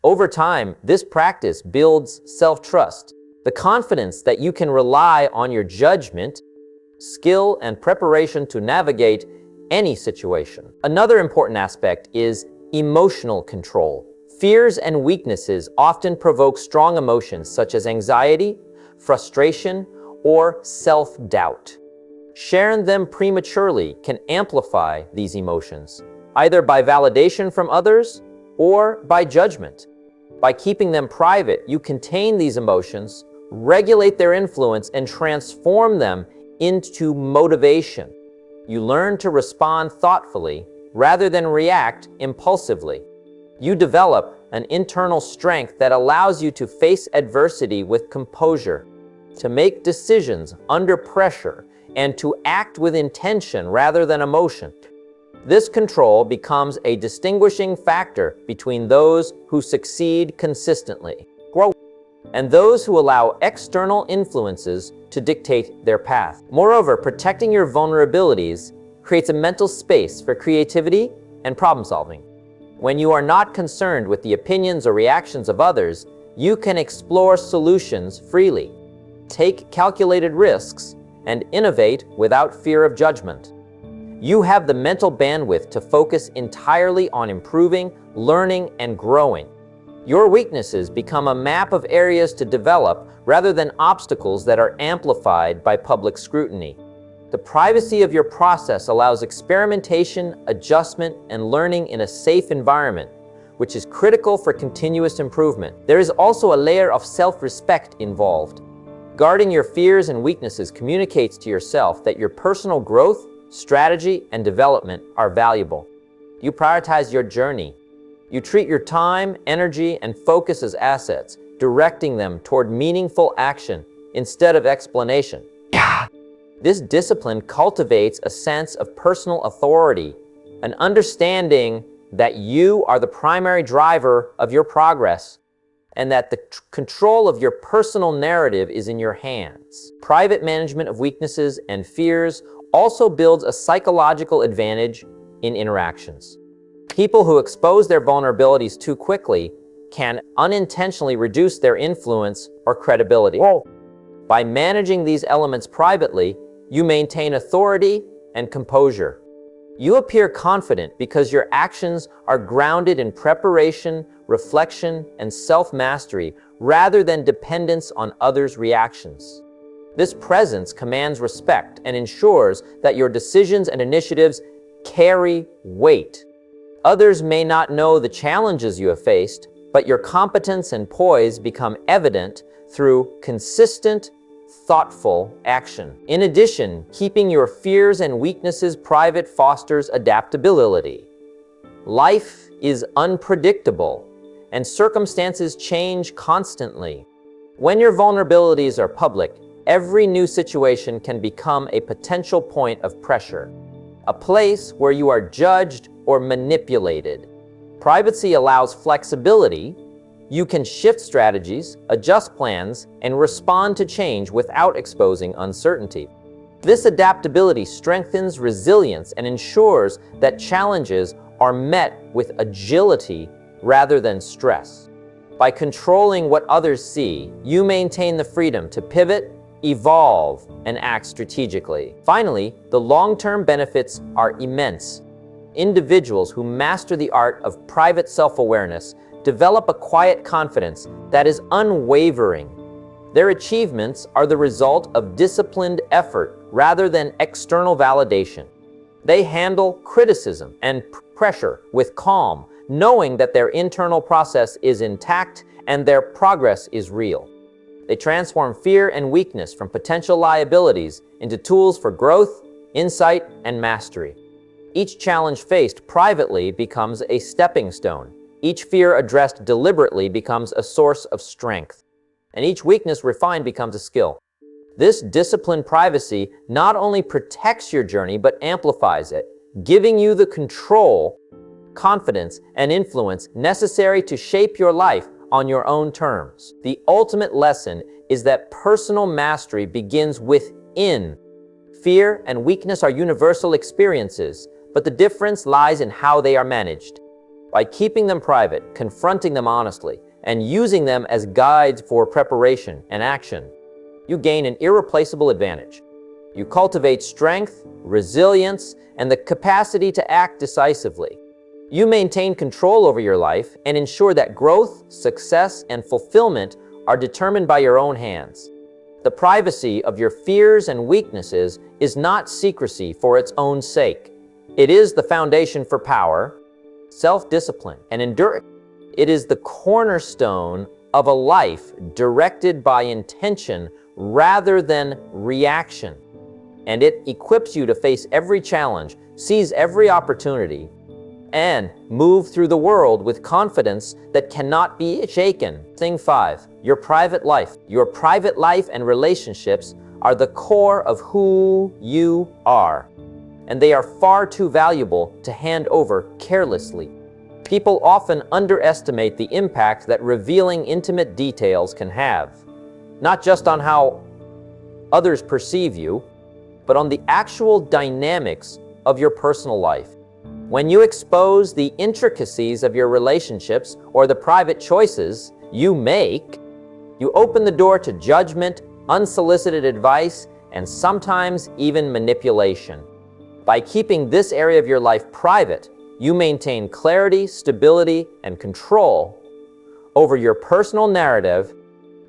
Speaker 1: Over time, this practice builds self-trust, the confidence that you can rely on your judgment, skill, and preparation to navigate any situation. Another important aspect is emotional control. Fears and weaknesses often provoke strong emotions such as anxiety, frustration, or self-doubt. Sharing them prematurely can amplify these emotions, either by validation from others or by judgment. By keeping them private, you contain these emotions, regulate their influence, and transform them into motivation. You learn to respond thoughtfully rather than react impulsively. You develop an internal strength that allows you to face adversity with composure, to make decisions under pressure, and to act with intention rather than emotion. This control becomes a distinguishing factor between those who succeed consistently, and those who allow external influences to dictate their path. Moreover, protecting your vulnerabilities creates a mental space for creativity and problem solving. When you are not concerned with the opinions or reactions of others, you can explore solutions freely, take calculated risks, and innovate without fear of judgment. You have the mental bandwidth to focus entirely on improving, learning, and growing. Your weaknesses become a map of areas to develop rather than obstacles that are amplified by public scrutiny. The privacy of your process allows experimentation, adjustment, and learning in a safe environment, which is critical for continuous improvement. There is also a layer of self-respect involved. Guarding your fears and weaknesses communicates to yourself that your personal growth, strategy, and development are valuable. You prioritize your journey. You treat your time, energy, and focus as assets, directing them toward meaningful action instead of explanation. This discipline cultivates a sense of personal authority, an understanding that you are the primary driver of your progress, and that the control of your personal narrative is in your hands. Private management of weaknesses and fears also builds a psychological advantage in interactions. People who expose their vulnerabilities too quickly can unintentionally reduce their influence or credibility. By managing these elements privately, you maintain authority and composure. You appear confident because your actions are grounded in preparation, reflection, and self-mastery rather than dependence on others' reactions. This presence commands respect and ensures that your decisions and initiatives carry weight. Others may not know the challenges you have faced, but your competence and poise become evident through consistent, thoughtful action. In addition, keeping your fears and weaknesses private fosters adaptability. Life is unpredictable, and circumstances change constantly. When your vulnerabilities are public, every new situation can become a potential point of pressure, a place where you are judged or manipulated. Privacy allows flexibility. You can shift strategies, adjust plans, and respond to change without exposing uncertainty. This adaptability strengthens resilience and ensures that challenges are met with agility rather than stress. By controlling what others see, you maintain the freedom to pivot, evolve, and act strategically. Finally, the long-term benefits are immense. Individuals who master the art of private self-awareness develop a quiet confidence that is unwavering. Their achievements are the result of disciplined effort rather than external validation. They handle criticism and pressure with calm, knowing that their internal process is intact and their progress is real. They transform fear and weakness from potential liabilities into tools for growth, insight, and mastery. Each challenge faced privately becomes a stepping stone. Each fear addressed deliberately becomes a source of strength, and each weakness refined becomes a skill. This disciplined privacy not only protects your journey, but amplifies it, giving you the control, confidence, and influence necessary to shape your life on your own terms. The ultimate lesson is that personal mastery begins within. Fear and weakness are universal experiences, but the difference lies in how they are managed. By keeping them private, confronting them honestly, and using them as guides for preparation and action, you gain an irreplaceable advantage. You cultivate strength, resilience, and the capacity to act decisively. You maintain control over your life and ensure that growth, success, and fulfillment are determined by your own hands. The privacy of your fears and weaknesses is not secrecy for its own sake. It is the foundation for power, self-discipline, and endurance. It is the cornerstone of a life directed by intention rather than reaction. And it equips you to face every challenge, seize every opportunity, and move through the world with confidence that cannot be shaken. Thing 5, your private life. Your private life and relationships are the core of who you are, and they are far too valuable to hand over carelessly. People often underestimate the impact that revealing intimate details can have, not just on how others perceive you, but on the actual dynamics of your personal life. When you expose the intricacies of your relationships or the private choices you make, you open the door to judgment, unsolicited advice, and sometimes even manipulation. By keeping this area of your life private, you maintain clarity, stability, and control over your personal narrative,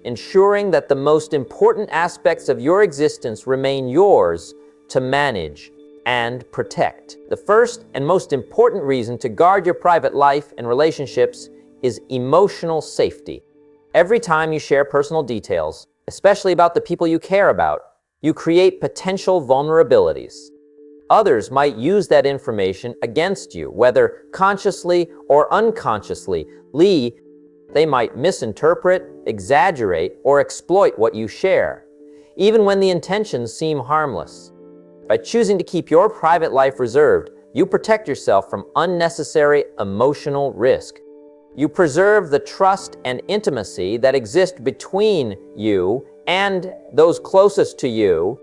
Speaker 1: ensuring that the most important aspects of your existence remain yours, to manage and protect. The first and most important reason to guard your private life and relationships is emotional safety. Every time you share personal details, especially about the people you care about, you create potential vulnerabilities. Others might use that information against you, whether consciously or unconsciously. They might misinterpret, exaggerate, or exploit what you share, even when the intentions seem harmless. By choosing to keep your private life reserved, you protect yourself from unnecessary emotional risk. You preserve the trust and intimacy that exist between you and those closest to you,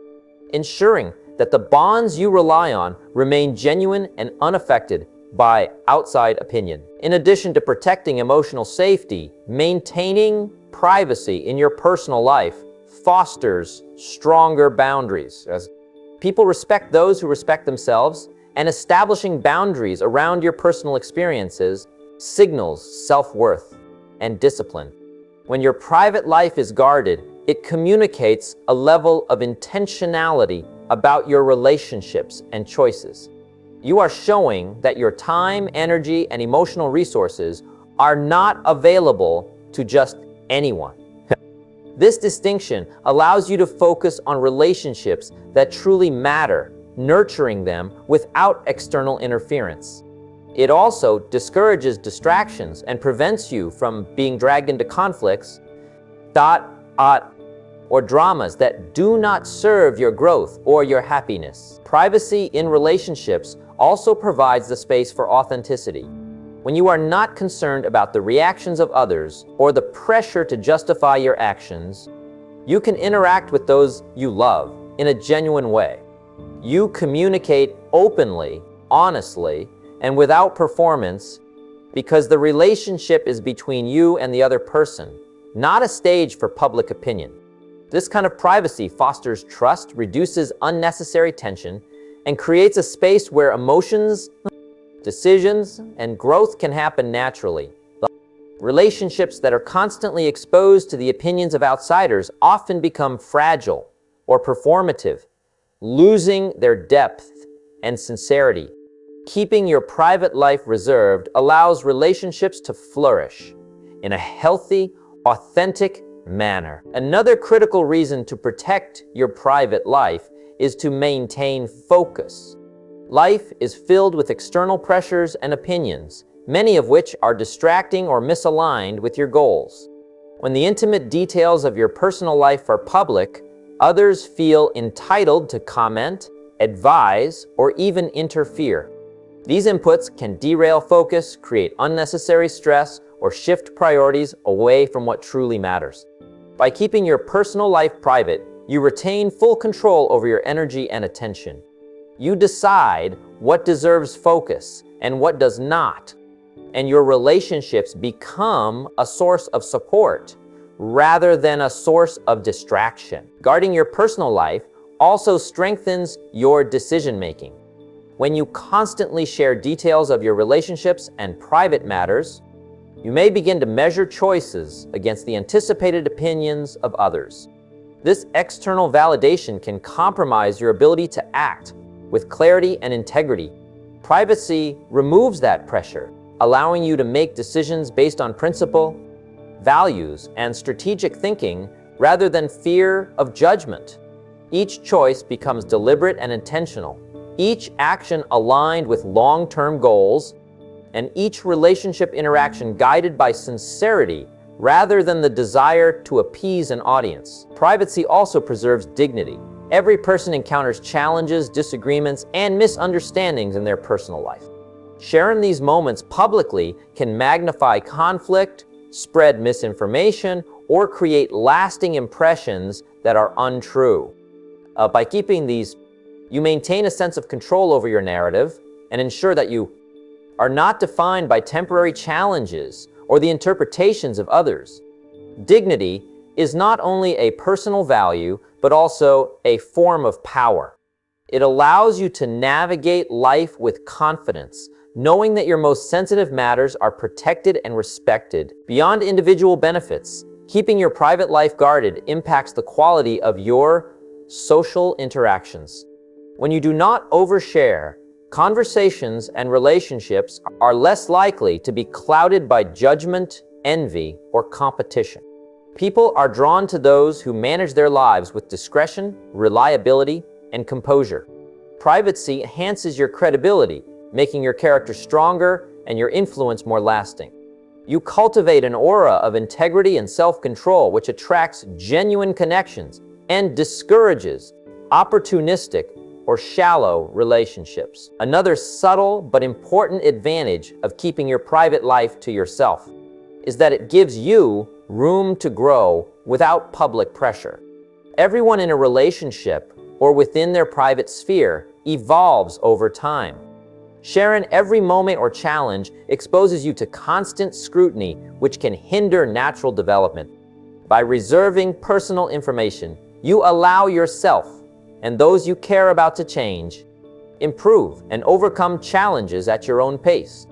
Speaker 1: ensuring that the bonds you rely on remain genuine and unaffected by outside opinion. In addition to protecting emotional safety, maintaining privacy in your personal life fosters stronger boundaries. As people respect those who respect themselves, and establishing boundaries around your personal experiences signals self-worth and discipline. When your private life is guarded, it communicates a level of intentionality about your relationships and choices. You are showing that your time, energy, and emotional resources are not available to just anyone. This distinction allows you to focus on relationships that truly matter, nurturing them without external interference. It also discourages distractions and prevents you from being dragged into conflicts, or dramas that do not serve your growth or your happiness. Privacy in relationships also provides the space for authenticity. When you are not concerned about the reactions of others or the pressure to justify your actions, you can interact with those you love in a genuine way. You communicate openly, honestly, and without performance because the relationship is between you and the other person, not a stage for public opinion. This kind of privacy fosters trust, reduces unnecessary tension, and creates a space where emotions, decisions, and growth can happen naturally. Relationships that are constantly exposed to the opinions of outsiders often become fragile or performative, losing their depth and sincerity. Keeping your private life reserved allows relationships to flourish in a healthy, authentic manner. Another critical reason to protect your private life is to maintain focus. Life is filled with external pressures and opinions, many of which are distracting or misaligned with your goals. When the intimate details of your personal life are public, others feel entitled to comment, advise, or even interfere. These inputs can derail focus, create unnecessary stress, or shift priorities away from what truly matters. By keeping your personal life private, you retain full control over your energy and attention. You decide what deserves focus and what does not, and your relationships become a source of support rather than a source of distraction. Guarding your personal life also strengthens your decision-making. When you constantly share details of your relationships and private matters, you may begin to measure choices against the anticipated opinions of others. This external validation can compromise your ability to act with clarity and integrity. Privacy removes that pressure, allowing you to make decisions based on principle, values, and strategic thinking rather than fear of judgment. Each choice becomes deliberate and intentional, each action aligned with long-term goals, and each relationship interaction guided by sincerity rather than the desire to appease an audience. Privacy also preserves dignity. Every person encounters challenges, disagreements, and misunderstandings in their personal life. Sharing these moments publicly can magnify conflict, spread misinformation, or create lasting impressions that are untrue. By keeping these, you maintain a sense of control over your narrative and ensure that you are not defined by temporary challenges or the interpretations of others. Dignity is not only a personal value, but also a form of power. It allows you to navigate life with confidence, knowing that your most sensitive matters are protected and respected. Beyond individual benefits, keeping your private life guarded impacts the quality of your social interactions. When you do not overshare, conversations and relationships are less likely to be clouded by judgment, envy, or competition. People are drawn to those who manage their lives with discretion, reliability, and composure. Privacy enhances your credibility, making your character stronger and your influence more lasting. You cultivate an aura of integrity and self-control, which attracts genuine connections and discourages opportunistic or shallow relationships. Another subtle but important advantage of keeping your private life to yourself is that it gives you room to grow without public pressure. Everyone in a relationship or within their private sphere evolves over time. Sharing every moment or challenge exposes you to constant scrutiny, which can hinder natural development. By reserving personal information, you allow yourself and those you care about to change, improve, and overcome challenges at your own pace.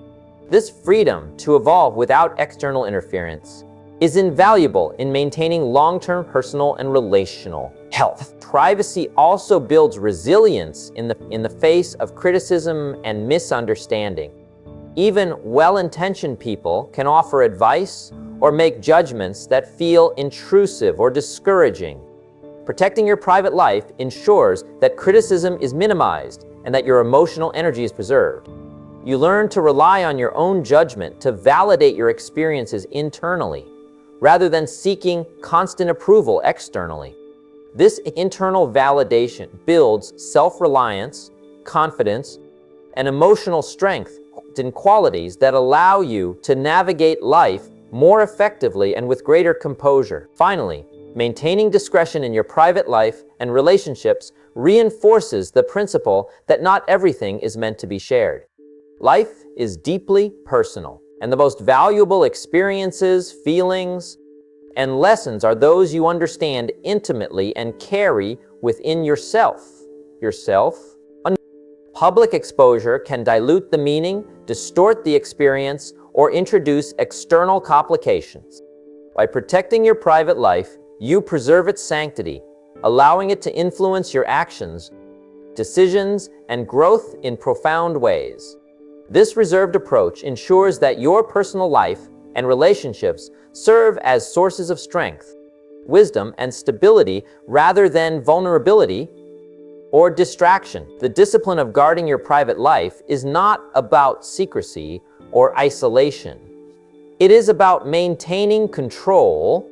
Speaker 1: This freedom to evolve without external interference is invaluable in maintaining long-term personal and relational health. Privacy also builds resilience in the face of criticism and misunderstanding. Even well-intentioned people can offer advice or make judgments that feel intrusive or discouraging. Protecting your private life ensures that criticism is minimized and that your emotional energy is preserved. You learn to rely on your own judgment to validate your experiences internally, rather than seeking constant approval externally. This internal validation builds self-reliance, confidence, and emotional strength in qualities that allow you to navigate life more effectively and with greater composure. Finally, maintaining discretion in your private life and relationships reinforces the principle that not everything is meant to be shared. Life is deeply personal, and the most valuable experiences, feelings, and lessons are those you understand intimately and carry within yourself. Public exposure can dilute the meaning, distort the experience, or introduce external complications. By protecting your private life, you preserve its sanctity, allowing it to influence your actions, decisions, and growth in profound ways. This reserved approach ensures that your personal life and relationships serve as sources of strength, wisdom, and stability rather than vulnerability or distraction. The discipline of guarding your private life is not about secrecy or isolation. It is about maintaining control,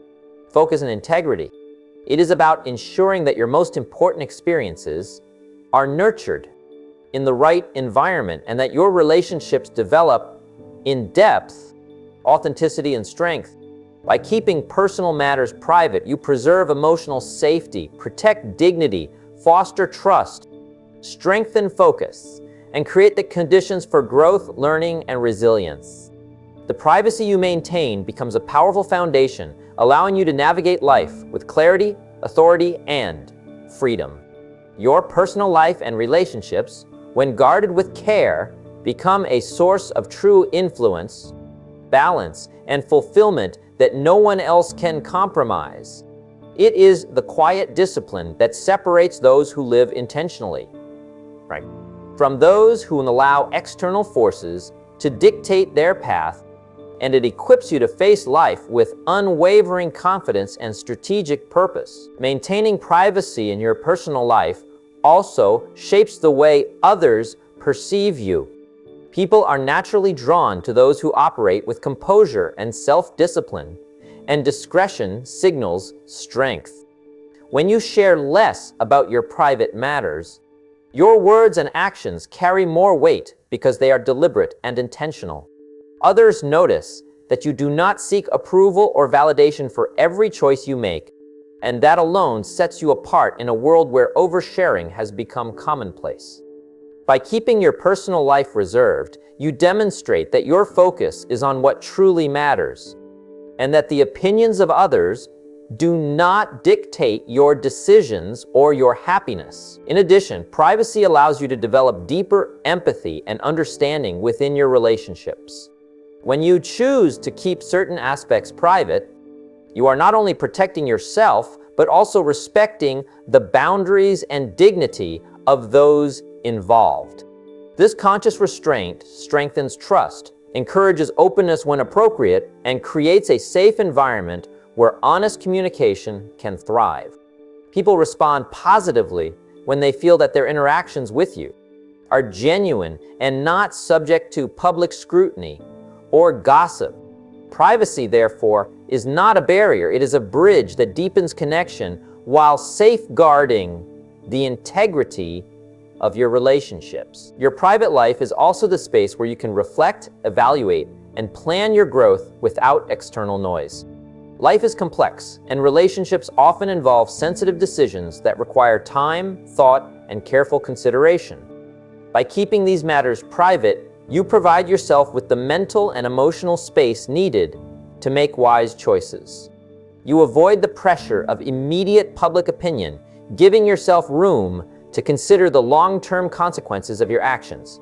Speaker 1: focus, and integrity. It is about ensuring that your most important experiences are nurtured in the right environment and that your relationships develop in depth, authenticity, and strength. By keeping personal matters private, you preserve emotional safety, protect dignity, foster trust, strengthen focus, and create the conditions for growth, learning, and resilience. The privacy you maintain becomes a powerful foundation, allowing you to navigate life with clarity, authority, and freedom. Your personal life and relationships, when guarded with care, become a source of true influence, balance, and fulfillment that no one else can compromise. It is the quiet discipline that separates those who live intentionally, from those who allow external forces to dictate their path, and it equips you to face life with unwavering confidence and strategic purpose. Maintaining privacy in your personal life also shapes the way others perceive you. People are naturally drawn to those who operate with composure and self-discipline, and discretion signals strength. When you share less about your private matters, your words and actions carry more weight because they are deliberate and intentional. Others notice that you do not seek approval or validation for every choice you make, and that alone sets you apart in a world where oversharing has become commonplace. By keeping your personal life reserved, you demonstrate that your focus is on what truly matters, and that the opinions of others do not dictate your decisions or your happiness. In addition, privacy allows you to develop deeper empathy and understanding within your relationships. When you choose to keep certain aspects private, you are not only protecting yourself, but also respecting the boundaries and dignity of those involved. This conscious restraint strengthens trust, encourages openness when appropriate, and creates a safe environment where honest communication can thrive. People respond positively when they feel that their interactions with you are genuine and not subject to public scrutiny or gossip. Privacy, therefore, is not a barrier. It is a bridge that deepens connection while safeguarding the integrity of your relationships. Your private life is also the space where you can reflect, evaluate, and plan your growth without external noise. Life is complex, and relationships often involve sensitive decisions that require time, thought, and careful consideration. By keeping these matters private, you provide yourself with the mental and emotional space needed to make wise choices. You avoid the pressure of immediate public opinion, giving yourself room to consider the long-term consequences of your actions.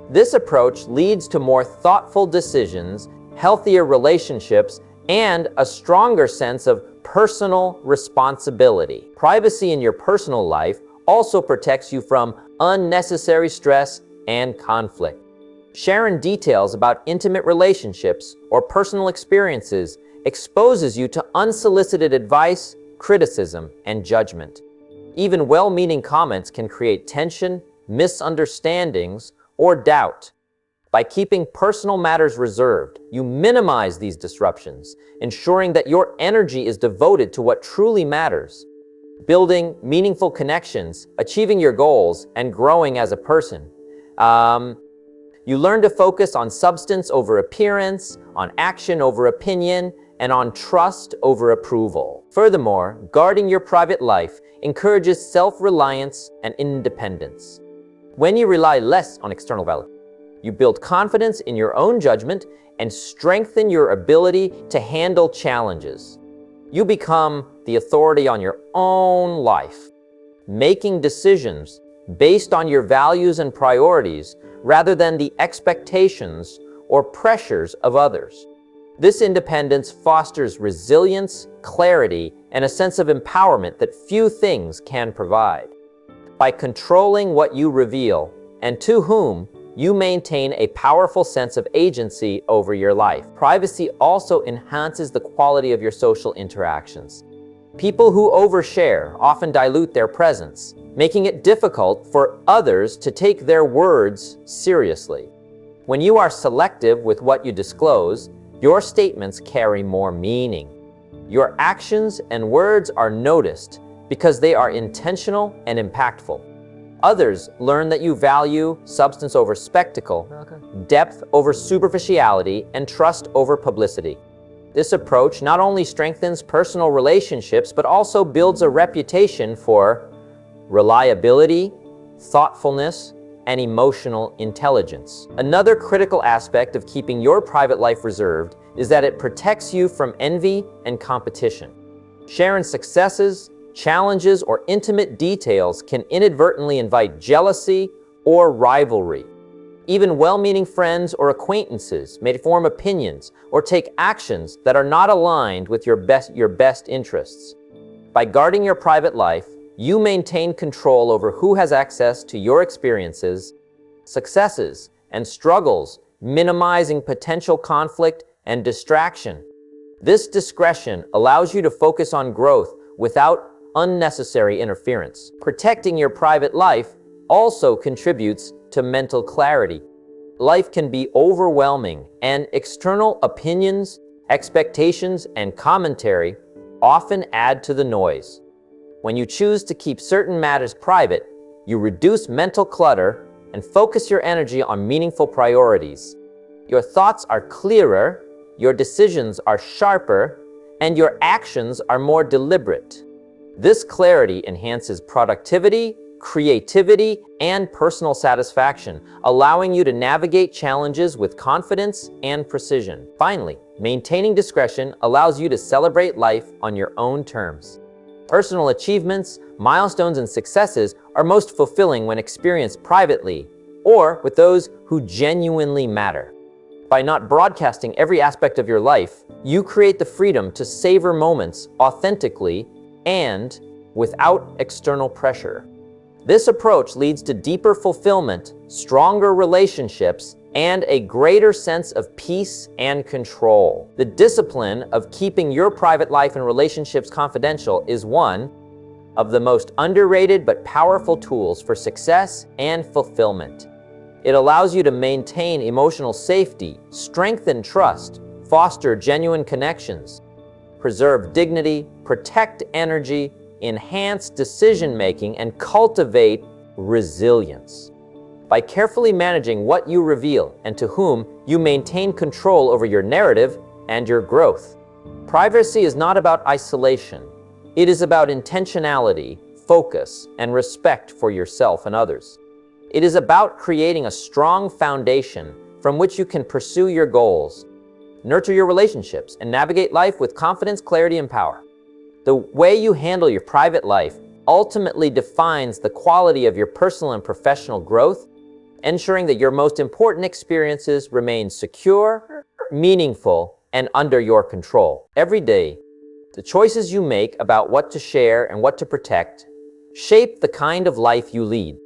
Speaker 1: This approach leads to more thoughtful decisions, healthier relationships, and a stronger sense of personal responsibility. Privacy in your personal life also protects you from unnecessary stress and conflict. Sharing details about intimate relationships or personal experiences exposes you to unsolicited advice, criticism, and judgment. Even well-meaning comments can create tension, misunderstandings, or doubt. By keeping personal matters reserved, you minimize these disruptions, ensuring that your energy is devoted to what truly matters. Building meaningful connections, achieving your goals, and growing as a person. You learn to focus on substance over appearance, on action over opinion, and on trust over approval. Furthermore, guarding your private life encourages self-reliance and independence. When you rely less on external validation, you build confidence in your own judgment and strengthen your ability to handle challenges. You become the authority on your own life, making decisions based on your values and priorities rather than the expectations or pressures of others. This independence fosters resilience, clarity, and a sense of empowerment that few things can provide. By controlling what you reveal and to whom, you maintain a powerful sense of agency over your life. Privacy also enhances the quality of your social interactions. People who overshare often dilute their presence, making it difficult for others to take their words seriously. When you are selective with what you disclose, your statements carry more meaning. Your actions and words are noticed because they are intentional and impactful. Others learn that you value substance over spectacle, depth over superficiality, and trust over publicity. This approach not only strengthens personal relationships, but also builds a reputation for reliability, thoughtfulness, and emotional intelligence. Another critical aspect of keeping your private life reserved is that it protects you from envy and competition. Sharing successes, challenges, or intimate details can inadvertently invite jealousy or rivalry. Even well-meaning friends or acquaintances may form opinions or take actions that are not aligned with your best interests. By guarding your private life, you maintain control over who has access to your experiences, successes, and struggles, minimizing potential conflict and distraction. This discretion allows you to focus on growth without unnecessary interference. Protecting your private life also contributes to mental clarity. Life can be overwhelming, and external opinions, expectations, and commentary often add to the noise. When you choose to keep certain matters private, you reduce mental clutter and focus your energy on meaningful priorities. Your thoughts are clearer, your decisions are sharper, and your actions are more deliberate. This clarity enhances productivity, creativity, and personal satisfaction, allowing you to navigate challenges with confidence and precision. Finally, maintaining discretion allows you to celebrate life on your own terms. Personal achievements, milestones, and successes are most fulfilling when experienced privately or with those who genuinely matter. By not broadcasting every aspect of your life, you create the freedom to savor moments authentically and without external pressure. This approach leads to deeper fulfillment, stronger relationships, and a greater sense of peace and control. The discipline of keeping your private life and relationships confidential is one of the most underrated but powerful tools for success and fulfillment. It allows you to maintain emotional safety, strengthen trust, foster genuine connections, preserve dignity, protect energy, enhance decision-making, and cultivate resilience. By carefully managing what you reveal and to whom, you maintain control over your narrative and your growth. Privacy is not about isolation. It is about intentionality, focus, and respect for yourself and others. It is about creating a strong foundation from which you can pursue your goals, nurture your relationships, and navigate life with confidence, clarity, and power. The way you handle your private life ultimately defines the quality of your personal and professional growth, ensuring that your most important experiences remain secure, meaningful, and under your control. Every day, the choices you make about what to share and what to protect shape the kind of life you lead.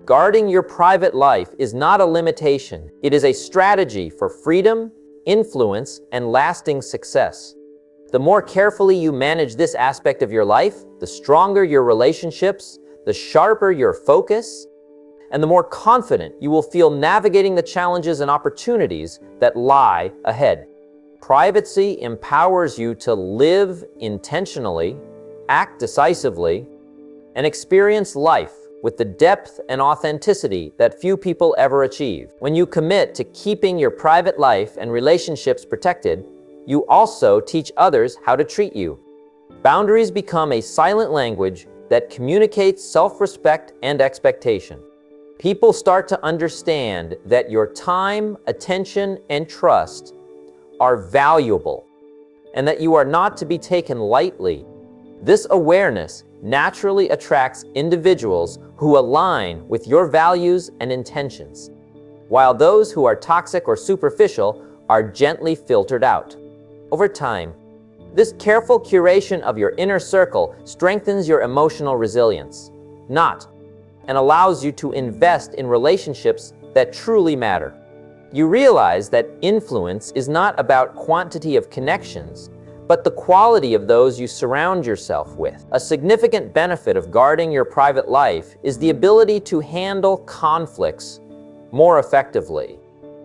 Speaker 1: Guarding your private life is not a limitation. It is a strategy for freedom, influence, and lasting success. The more carefully you manage this aspect of your life, the stronger your relationships, the sharper your focus, and the more confident you will feel navigating the challenges and opportunities that lie ahead. Privacy empowers you to live intentionally, act decisively, and experience life with the depth and authenticity that few people ever achieve. When you commit to keeping your private life and relationships protected, you also teach others how to treat you. Boundaries become a silent language that communicates self-respect and expectation. People start to understand that your time, attention, and trust are valuable, and that you are not to be taken lightly. This awareness naturally attracts individuals who align with your values and intentions, while those who are toxic or superficial are gently filtered out. Over time, this careful curation of your inner circle strengthens your emotional resilience, and allows you to invest in relationships that truly matter. You realize that influence is not about quantity of connections, but the quality of those you surround yourself with. A significant benefit of guarding your private life is the ability to handle conflicts more effectively.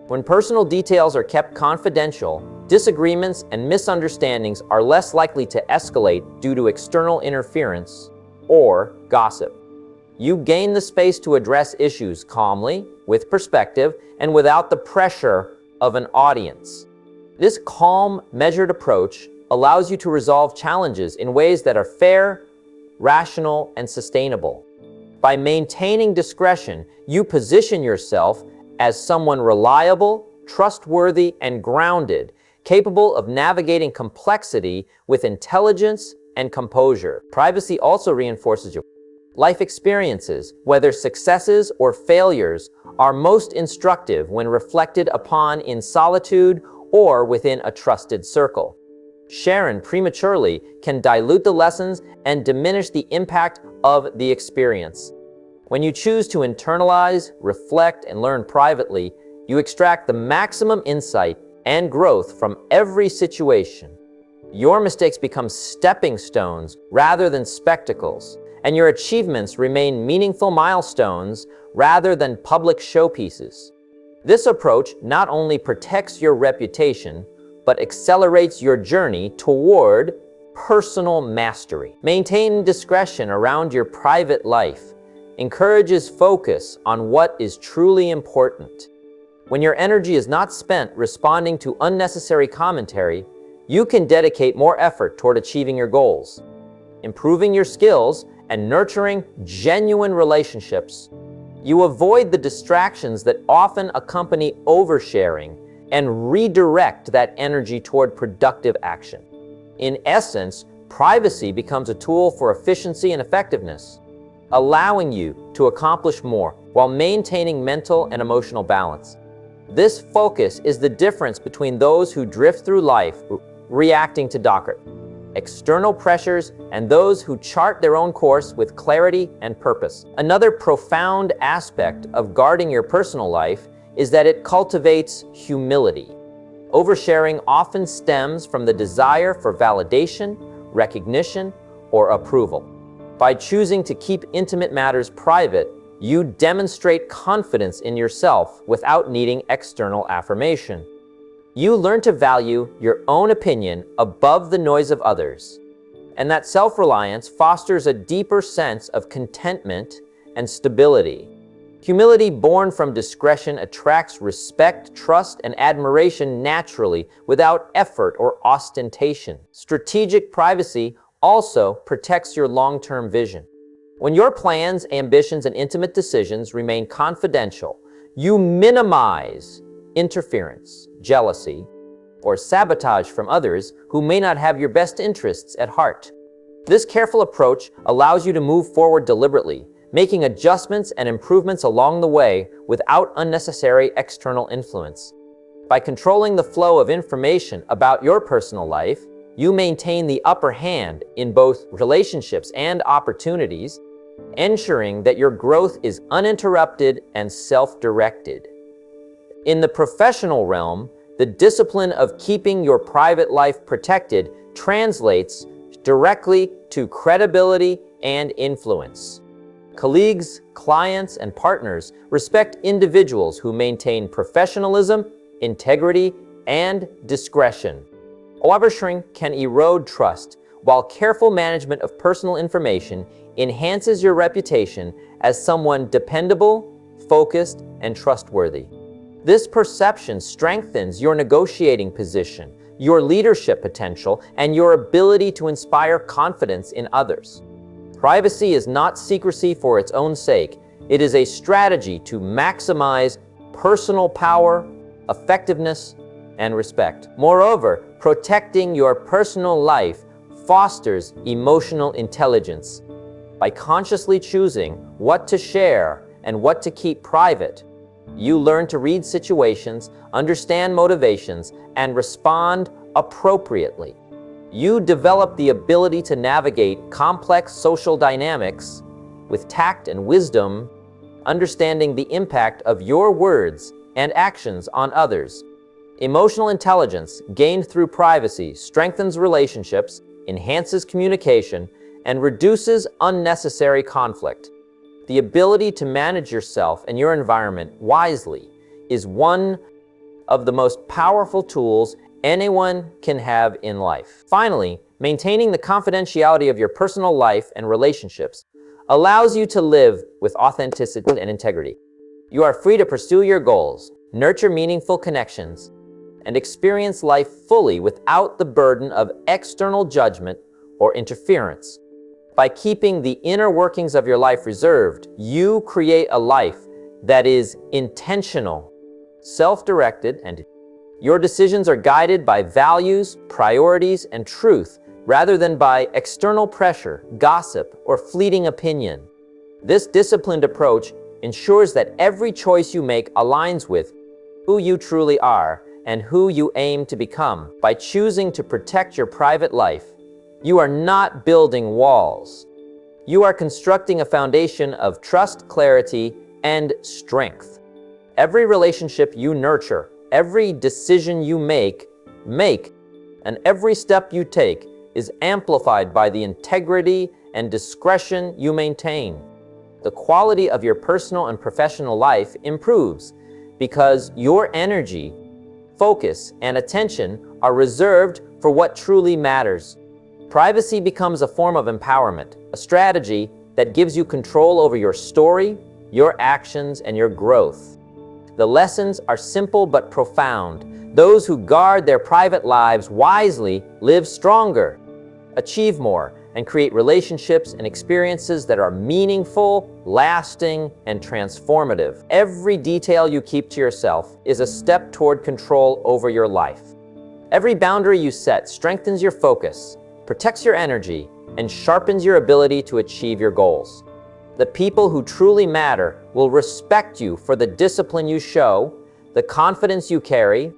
Speaker 1: When personal details are kept confidential, disagreements and misunderstandings are less likely to escalate due to external interference or gossip. You gain the space to address issues calmly, with perspective, and without the pressure of an audience. This calm, measured approach allows you to resolve challenges in ways that are fair, rational, and sustainable. By maintaining discretion, you position yourself as someone reliable, trustworthy, and grounded, capable of navigating complexity with intelligence and composure. Privacy also reinforces your life experiences, whether successes or failures, are most instructive when reflected upon in solitude or within a trusted circle. Sharing prematurely can dilute the lessons and diminish the impact of the experience. When you choose to internalize, reflect, and learn privately, you extract the maximum insight and growth from every situation. Your mistakes become stepping stones rather than spectacles, and your achievements remain meaningful milestones rather than public showpieces. This approach not only protects your reputation, but accelerates your journey toward personal mastery. Maintain discretion around your private life encourages focus on what is truly important. When your energy is not spent responding to unnecessary commentary, you can dedicate more effort toward achieving your goals, improving your skills, and nurturing genuine relationships. You avoid the distractions that often accompany oversharing and redirect that energy toward productive action. In essence, privacy becomes a tool for efficiency and effectiveness, allowing you to accomplish more while maintaining mental and emotional balance. This focus is the difference between those who drift through life reacting to external pressures, and those who chart their own course with clarity and purpose. Another profound aspect of guarding your personal life is that it cultivates humility. Oversharing often stems from the desire for validation, recognition, or approval. By choosing to keep intimate matters private, you demonstrate confidence in yourself without needing external affirmation. You learn to value your own opinion above the noise of others, and that self-reliance fosters a deeper sense of contentment and stability. Humility born from discretion attracts respect, trust, and admiration naturally without effort or ostentation. Strategic privacy also protects your long-term vision. When your plans, ambitions, and intimate decisions remain confidential, you minimize interference, jealousy, or sabotage from others who may not have your best interests at heart. This careful approach allows you to move forward deliberately, making adjustments and improvements along the way without unnecessary external influence. By controlling the flow of information about your personal life, you maintain the upper hand in both relationships and opportunities, ensuring that your growth is uninterrupted and self-directed. In the professional realm, the discipline of keeping your private life protected translates directly to credibility and influence. Colleagues, clients, and partners respect individuals who maintain professionalism, integrity, and discretion. Oversharing can erode trust, while careful management of personal information enhances your reputation as someone dependable, focused, and trustworthy. This perception strengthens your negotiating position, your leadership potential, and your ability to inspire confidence in others. Privacy is not secrecy for its own sake. It is a strategy to maximize personal power, effectiveness, and respect. Moreover, protecting your personal life fosters emotional intelligence. By consciously choosing what to share and what to keep private, you learn to read situations, understand motivations, and respond appropriately. You develop the ability to navigate complex social dynamics with tact and wisdom, understanding the impact of your words and actions on others. Emotional intelligence gained through privacy strengthens relationships, enhances communication, and reduces unnecessary conflict. The ability to manage yourself and your environment wisely is one of the most powerful tools anyone can have in life. Finally, maintaining the confidentiality of your personal life and relationships allows you to live with authenticity and integrity. You are free to pursue your goals, nurture meaningful connections, and experience life fully without the burden of external judgment or interference. By keeping the inner workings of your life reserved, you create a life that is intentional, self-directed, and your decisions are guided by values, priorities, and truth rather than by external pressure, gossip, or fleeting opinion. This disciplined approach ensures that every choice you make aligns with who you truly are and who you aim to become. By choosing to protect your private life, you are not building walls. You are constructing a foundation of trust, clarity, and strength. Every relationship you nurture, every decision you make, and every step you take is amplified by the integrity and discretion you maintain. The quality of your personal and professional life improves because your energy, focus, and attention are reserved for what truly matters. Privacy becomes a form of empowerment, a strategy that gives you control over your story, your actions, and your growth. The lessons are simple but profound. Those who guard their private lives wisely live stronger, achieve more, and create relationships and experiences that are meaningful, lasting, and transformative. Every detail you keep to yourself is a step toward control over your life. Every boundary you set strengthens your focus, protects your energy, and sharpens your ability to achieve your goals. The people who truly matter will respect you for the discipline you show, the confidence you carry,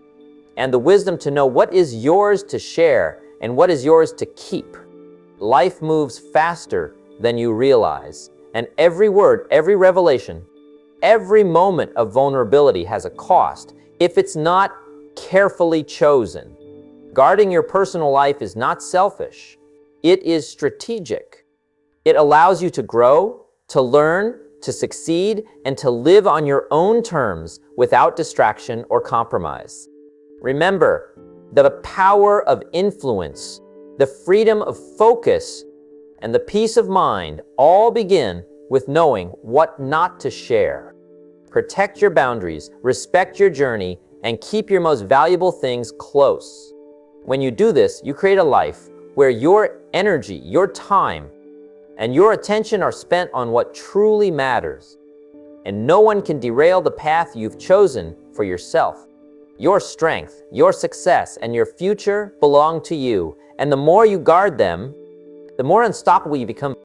Speaker 1: and the wisdom to know what is yours to share and what is yours to keep. Life moves faster than you realize, and every word, every revelation, every moment of vulnerability has a cost if it's not carefully chosen. Guarding your personal life is not selfish. It is strategic. It allows you to grow, to learn, to succeed, and to live on your own terms without distraction or compromise. Remember, the power of influence, the freedom of focus, and the peace of mind all begin with knowing what not to share. Protect your boundaries, respect your journey, and keep your most valuable things close. When you do this, you create a life where your energy, your time, and your attention are spent on what truly matters. And no one can derail the path you've chosen for yourself. Your strength, your success, and your future belong to you. And the more you guard them, the more unstoppable you become.